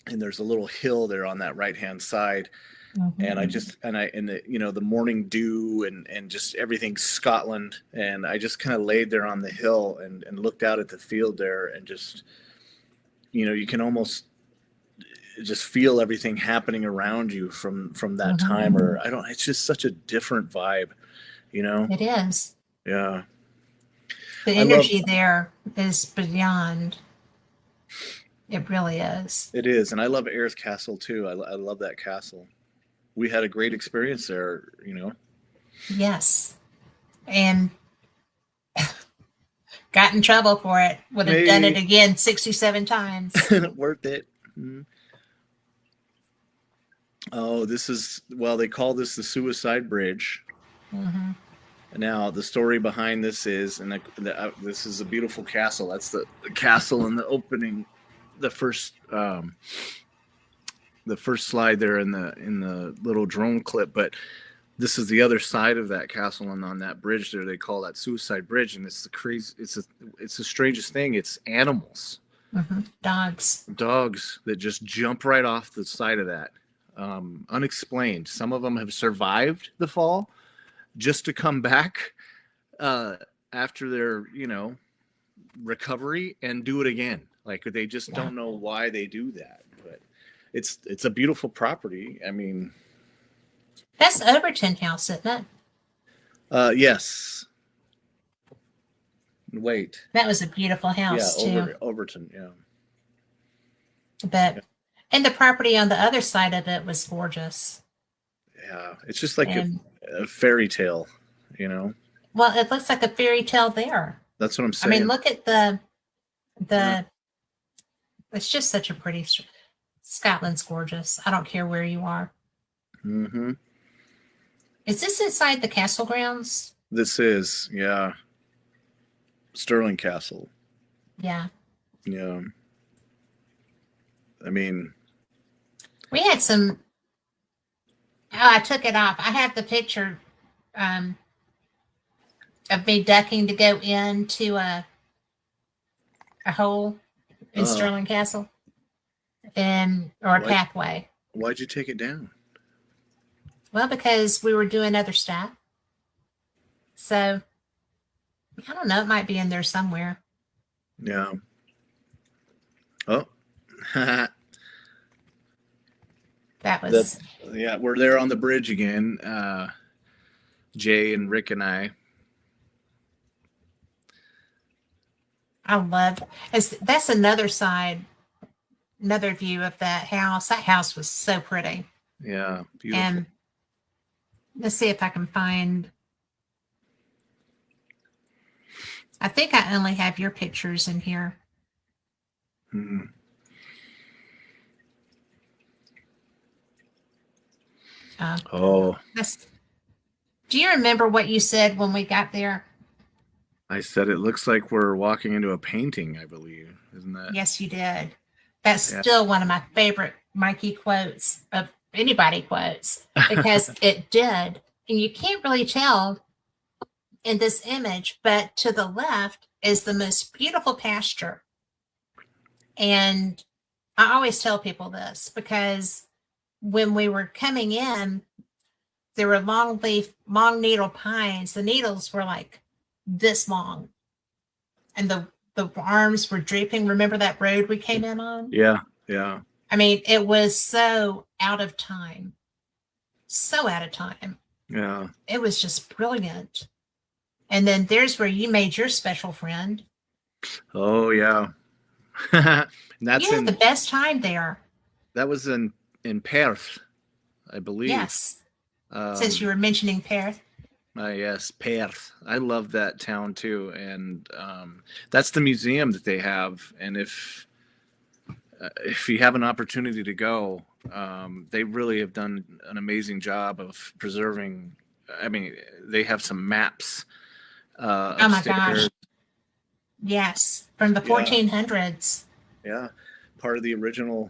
and there's a little hill there on that right hand side, and I Mhm. just and the the morning dew and just everything Scotland, and I just kind of laid there on the hill and looked out at the field there, and just you can almost just feel everything happening around you from that Mhm. time. Or I don't, it's just such a different vibe, you know. It is. Yeah, The I love energy there is beyond. It really is. it is, and I love Aerith Castle too. I love that castle. We had a great experience there, Yes. And got in trouble for it. Would have done it maybe. again 67 times. Worth it. Mhm. Oh, this is, well, they call this the Suicide Bridge. Hmm. Now, the story behind this is, and this is a beautiful castle. That's the castle in the opening, the first, the first slide there in the little drone clip. But this is the other side of that castle, and on that bridge there, they call that Suicide Bridge. And it's the crazy, it's the strangest thing. It's animals, Hmm. Dogs. dogs that just jump right off the side of that, unexplained. Some of them have survived the fall just to come back uh, after their recovery and do it again. Like they just Yeah. don't know why they do that. But it's a beautiful property. I mean, That's Overton House, isn't it? yes. Wait, That was a beautiful yeah, house, too. Overton, yeah. But, and the property on the other side of it was gorgeous. Yeah, it's just like And, a fairy tale, you know. well, it looks like a fairy tale there. That's what I'm I mean, saying. look at the, it's just such a pretty, Scotland's gorgeous. I don't care where you are. Mm-hmm. Is this inside the castle grounds? This is, yeah, Stirling Castle. Yeah. Yeah. I mean, We had some, oh, I took it off. I have the picture um, of me ducking to go into a hole in Oh. Stirling Castle, or a What? pathway. Why'd you take it down? Well, because we were doing other stuff. So I don't know. It might be in there somewhere. Yeah. Oh. That was Yeah, we're there on the bridge again. Jay and Rick and I. I love. That's another side, another view of that house. That house was so pretty. Yeah, beautiful. And let's see if I can find. I think I only have your pictures in here. Mhm. Oh, Do you remember what you said when we got there? I said it looks like we're walking into a painting, I believe. Isn't that? Yes, you did. That's Yeah. still one of my favorite Mikey quotes of anybody quotes because it did. And you can't really tell in this image, but to the left is the most beautiful pasture. And I always tell people this because when we were coming in, there were long leaf, long needle pines. The needles were like this long, and the arms were drooping. Remember that road we came in on? Yeah. Yeah. I mean, it was so out of time. So out of time. Yeah. It was just brilliant. And then there's where you made your special friend. Oh yeah. And that's You had the in best time there. that was in Perth, I believe. Yes. Since you Um, were mentioning Perth. yes, Perth. I love that town too, and that's the museum that they have. And if you have an opportunity to go, they really have done an amazing job of preserving. I mean, they have some maps Oh my gosh. upstairs. Yes. From the Yeah, 1400s. yeah, part of the original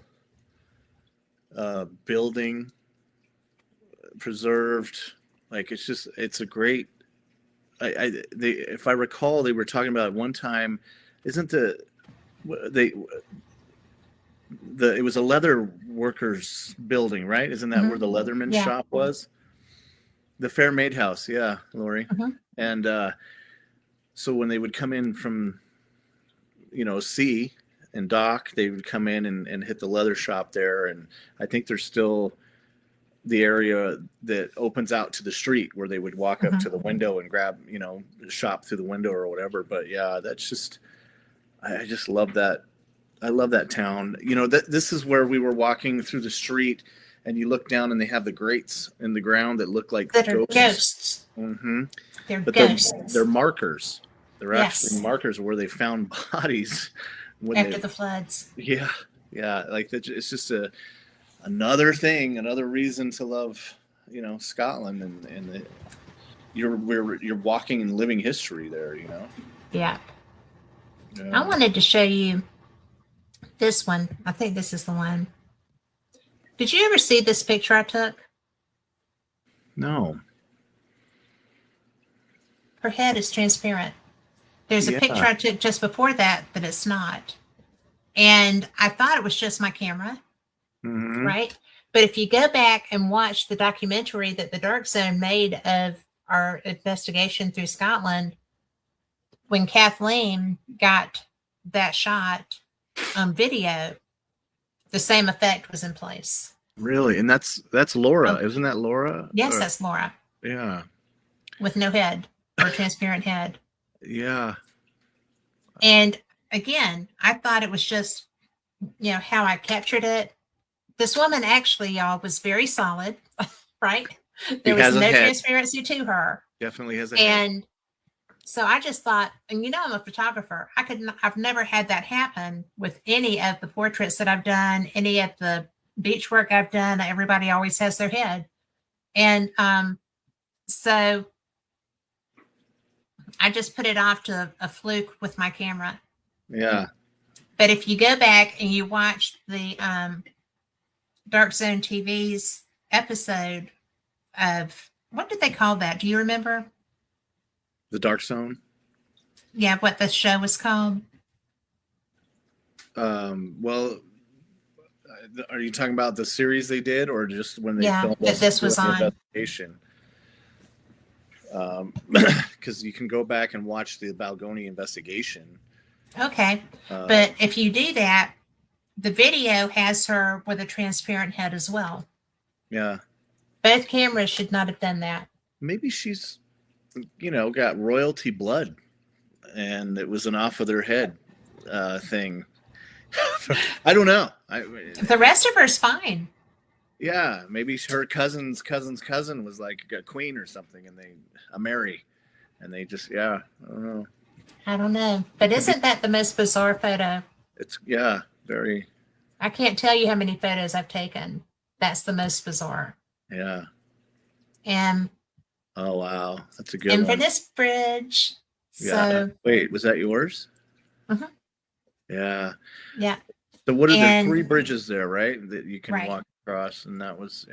building preserved. Like it's a great. If I recall, they were talking about one time. Isn't they it was a leather workers building, right? Isn't that where Hmm. the Leatherman Yeah. shop was? The Fair Maid House, yeah, Lori. Hmm. And so when they would come in from sea and dock, they would come in and hit the leather shop there. And I think there's still the area that opens out to the street where they would walk up Hmm. to the window and grab, shop through the window or whatever. But yeah, that's just I just love that. I love that town. This is where we were walking through the street, and you look down, and they have the grates in the ground that look like That are ghosts. ghosts. Hmm. They're But they're ghosts. they're markers. They're actually Yes. markers where they found bodies when After they. the floods. Yeah, yeah. Like it's just another thing, another reason to love, Scotland, and you're walking and living history there. Yeah. I Yeah. wanted to show you this one. I think this is the one. Did you ever see this picture I took? No. Her head is transparent. There's a picture Yeah. I took just before that, but it's not. And I thought it was just my camera, Hmm. right? But if you go back and watch the documentary that the Dark Zone made of our investigation through Scotland, when Kathleen got that shot on video, the same effect was in place. Really, and that's Laura, Oh, isn't that Laura? yes, that's Laura Yeah, with no head or transparent head. yeah, And again, I thought it was just, how I captured it. This woman actually, y'all, was very solid, right? he There was has a no head. transparency to her. Definitely has a head. And so I just thought, and I'm a photographer. I've never had that happen with any of the portraits that I've done, any of the beach work I've done. Everybody always has their head. And so I just put it off to a fluke with my camera. Yeah, But if you go back and you watch the Dark Zone TV's episode of, what did they call that? Do you remember? the Dark Zone. Yeah, what the show was called? Well, are you talking about the series they did, or just when they Yeah, filmed that us this doing was the on. investigation? Because you can go back and watch the Balgoni investigation. Okay. Uh, But if you do that, the video has her with a transparent head as well. yeah, Both cameras should not have done that. maybe she's, got royalty blood, and it was an off of their head thing. I don't know. The rest of her is fine. Yeah, maybe her cousin's cousin was like a queen or something, and a Mary, and they just I don't know. I don't know. But isn't that the most bizarre photo? It's very I can't tell you how many photos I've taken. That's the most bizarre. yeah. And Oh wow, that's a good and for one. this bridge, Yeah. so Wait, was that yours? Mhm. Yeah. yeah, So what are there and 3 bridges there, right? That you can right. walk across, and that was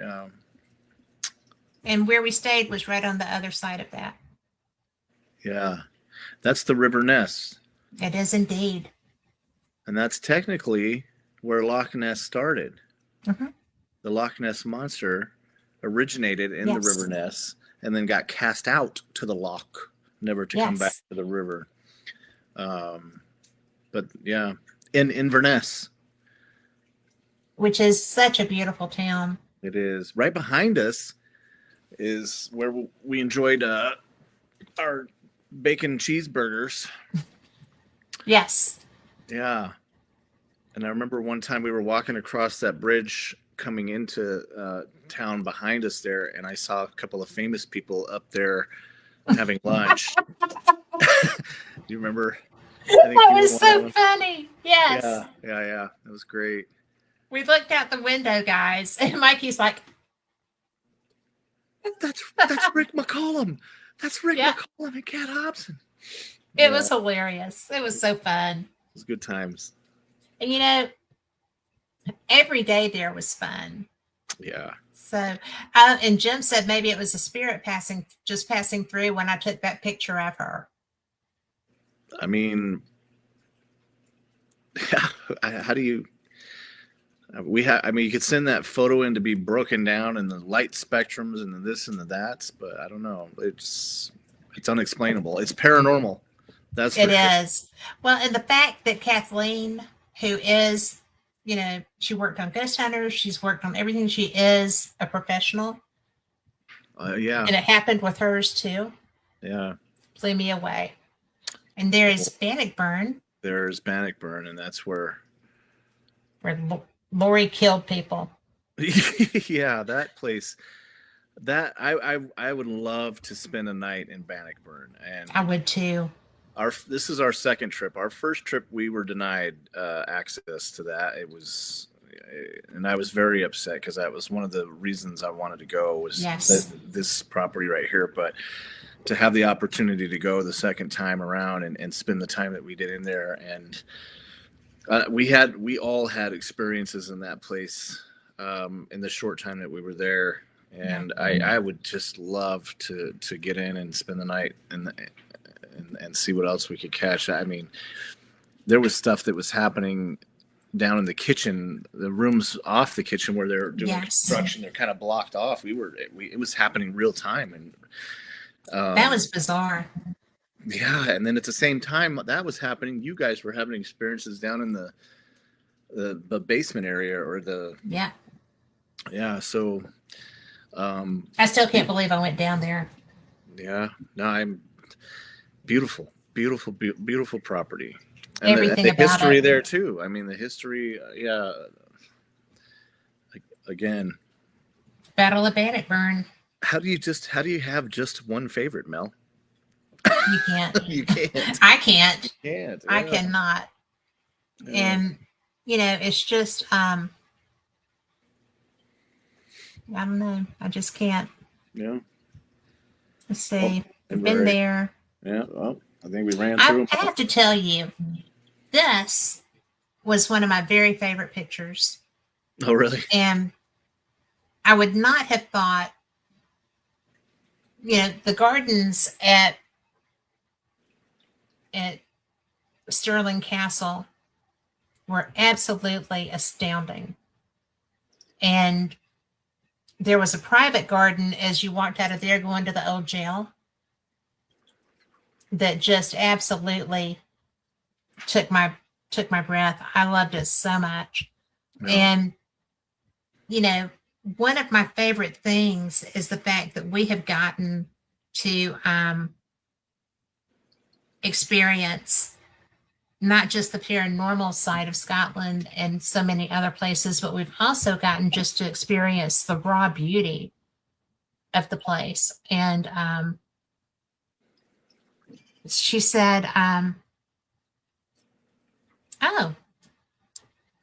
And where we stayed was right on the other side of that. yeah. That's the River Ness. It is indeed. And that's technically where Loch Ness started. Mhm. The Loch Ness monster originated in the Yes. River Ness and then got cast out to the loch, never to come back Yes. to the river. Um, but yeah, in Inverness, Which is such a beautiful town. it is. Right behind us is where we enjoyed our bacon cheeseburgers. Yes. Yeah. And I remember one time we were walking across that bridge coming into town behind us there, and I saw a couple of famous people up there having lunch. Do you remember? I think That you were was one of so them. funny. Yes. Yeah, yeah, yeah. It was great. We looked out the window, guys, and Mikey's like, That's Rick McCollum. That's Rick yeah, McCollum and Cat Hobson. it Yeah, was hilarious. It was so fun. it was good times. And you know, every day there was fun. Yeah. So, and Jim said maybe it was a spirit just passing through when I took that picture of her. I mean, how do you? I mean, you could send that photo in to be broken down and the light spectrums and the this and the that, but I don't know. It's unexplainable. It's paranormal. That's It for sure. is. Well, and the fact that Kathleen, who is, she worked on Ghost Hunters, she's worked on everything. She is a professional, Yeah, and it happened with hers too. yeah. Blew me away. And there is Bannockburn, There's Bannockburn, and that's where. where Lori killed people. Yeah, that place. That I would love to spend a night in Bannockburn, and I would too. this is our second trip. Our first trip, we were denied access to that. It was, and I was very upset because that was one of the reasons I wanted to go was Yes. this property right here. But to have the opportunity to go the second time around and spend the time that we did in there, and we all had experiences in that place in the short time that we were there. And I would just love to get in and spend the night and see what else we could catch. I mean, there was stuff that was happening down in the kitchen, the rooms off the kitchen where they're doing construction. They're kind of blocked off. It was happening real time, and That was bizarre. yeah. And then at the same time that was happening, you guys were having experiences down in the basement area or the yeah. So I still can't believe I went down there. yeah, no, I'm beautiful, beautiful property. And Everything the about history it. there too. I mean, the history, yeah. Again, Battle of Bannockburn. how do you have just one favorite, Mel? You can't. You can't. I can't. You can't. I Yeah. cannot. Yeah. And it's just I don't know. I just can't. Yeah. Let's see. And Been there. Yeah. Well, I think we ran through. I have to tell you, this was one of my very favorite pictures. Oh, really? And I would not have thought, the gardens at Stirling Castle were absolutely astounding. And there was a private garden as you walked out of there going to the old jail that just absolutely took my breath. I loved it so much. Yeah. And one of my favorite things is the fact that we have gotten to experience not just the paranormal side of Scotland and so many other places, but we've also gotten just to experience the raw beauty of the place. And she said, oh,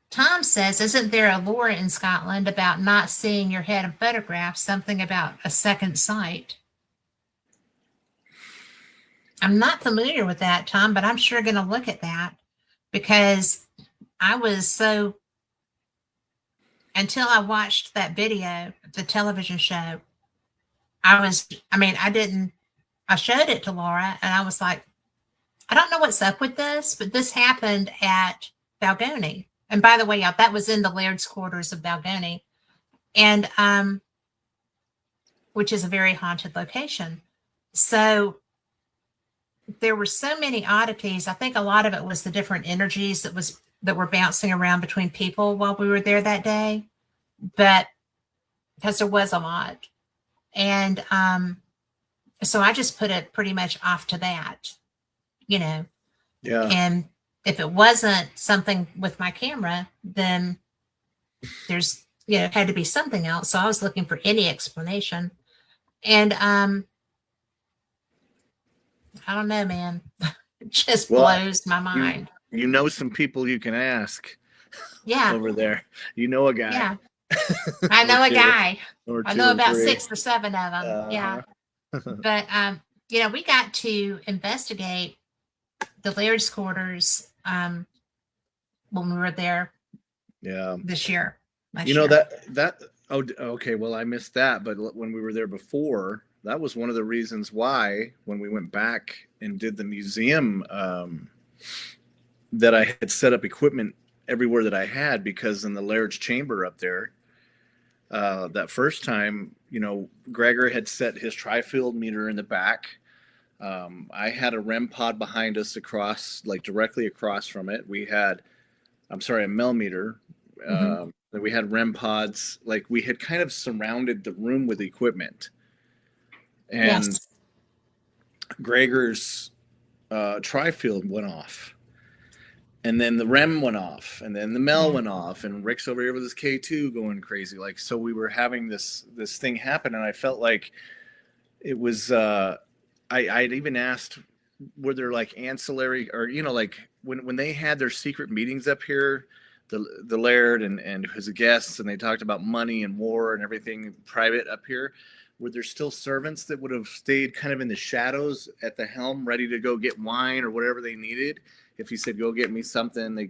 Tom says, isn't there a lore in Scotland about not seeing your head in photographs, something about a second sight? I'm not familiar with that, Tom, but I'm sure going to look at that because I was so, until I watched that video, the television show, I showed it to Laura and I was like, I don't know what's up with this, but this happened at Balgony. And by the way, yeah, that was in the Laird's quarters of Balgony, and which is a very haunted location. So there were so many oddities. I think a lot of it was the different energies that were bouncing around between people while we were there that day. But because there was a lot. And so I just put it pretty much off to that, you know. Yeah. And if it wasn't something with my camera, then there's, had to be something else. So I was looking for any explanation. And I don't know, man. It just blows my mind. You know some people you can ask. Yeah. Over there. You know a guy. Yeah. I know a guy. I know about 3. 6 or 7 of them. Yeah. But we got to investigate the Laird's quarters when we were there. Yeah. This year. Oh, okay. Well, I missed that, but when we were there before, that was one of the reasons why when we went back and did the museum, that I had set up equipment everywhere that I had, because in the Laird's chamber up there, that first time, Gregor had set his tri-field meter in the back. I had a REM pod behind us directly across from it. We had, a Mel meter. We had REM pods. We had kind of surrounded the room with equipment. And yes. Gregor's tri-field went off. And then the REM went off, and then the Mel went off, and Rick's over here with his K2 going crazy. So we were having this thing happen, and I felt like it was, I'd even asked, were there ancillary, or, when they had their secret meetings up here, the Laird and his guests, and they talked about money and war and everything private up here, were there still servants that would have stayed kind of in the shadows at the helm, ready to go get wine or whatever they needed? If he said, go get me something, they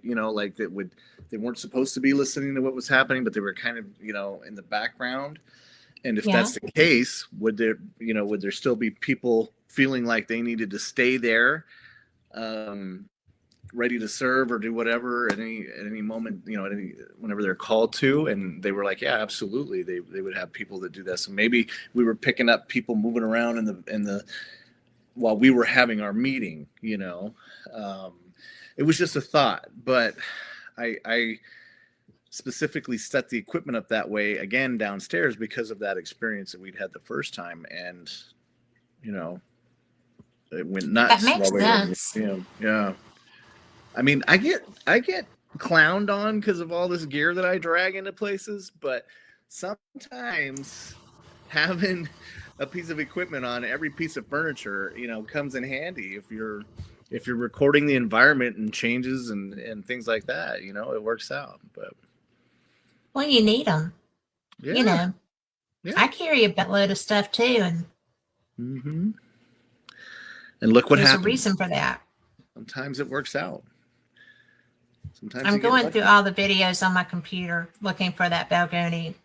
weren't supposed to be listening to what was happening, but they were kind of, in the background. And if that's the case, would there still be people feeling like they needed to stay there, ready to serve or do whatever at any moment, whenever they're called to? And they were like, yeah, absolutely. They would have people that do that. So maybe we were picking up people moving around in the while we were having our meeting, it was just a thought, but I specifically set the equipment up that way again downstairs because of that experience that we'd had the first time. And, it went nuts. That makes sense. Yeah. I mean, I get clowned on because of all this gear that I drag into places, but sometimes having a piece of equipment on every piece of furniture, comes in handy if you're recording the environment and changes and things like that. It works out. But you need them. Yeah. I carry a buttload of stuff too, and and look what happens. There's a reason for that. Sometimes it works out. Sometimes I'm going through all the videos on my computer looking for that Balgony.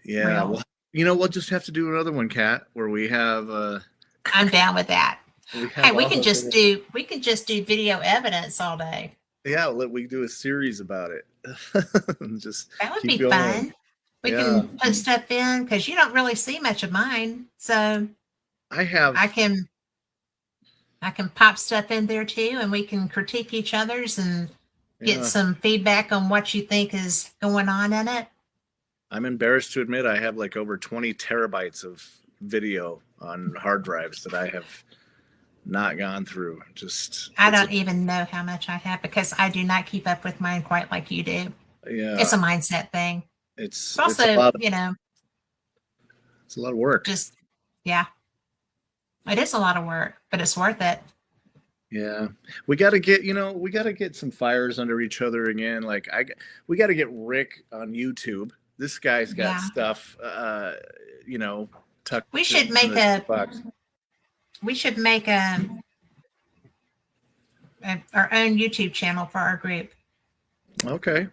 Yeah. Well, we'll just have to do another one, Kat, where we have. I'm down with that. We can just do video evidence all day. Yeah, we can do a series about it. Just that would be fun. We can put stuff in because you don't really see much of mine, so I can pop stuff in there too, and we can critique each other's and get some feedback on what you think is going on in it. I'm embarrassed to admit I have over 20 terabytes of video on hard drives that I have not gone through. I don't even know how much I have because I do not keep up with mine quite like you do. Yeah, it's a mindset thing. It's also, it's a lot of work. It is a lot of work, but it's worth it. Yeah, we got to get some fires under each other again. We got to get Rick on YouTube. This guy's got stuff, tucked. We should make our own YouTube channel for our group. Okay.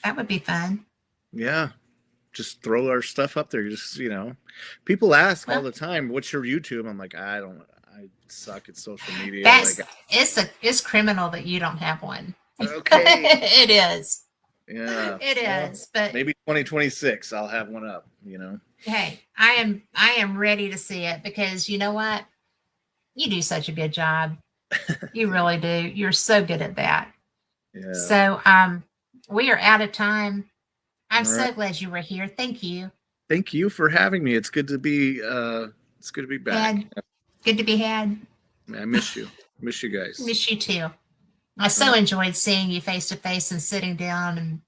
That would be fun. Yeah. Just throw our stuff up there. People ask all the time, what's your YouTube? I'm like, I suck at social media. It's criminal that you don't have one. Okay. It is. Yeah. It Well, is. But maybe 2026 I'll have one up, you know. hey, I am ready to see it because you know what? You do such a good job. You really do. You're so good at that. Yeah. So we are out of time. I'm All right. so glad you were here. Thank you. Thank you for having me. It's good to be back. And good to be had. I miss you. Miss you guys. Miss you too. I All so right. enjoyed seeing you face to face and sitting down and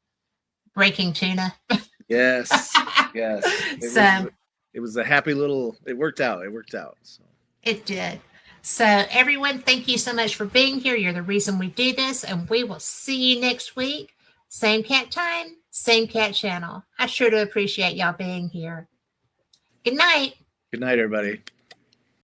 breaking tuna. Yes. Yes. So It was a happy little it worked out. It worked out. So it did. So everyone, thank you so much for being here. You're the reason we do this, and we will see you next week. Same cat time, same cat channel. I sure do appreciate y'all being here. Good night. good night, everybody.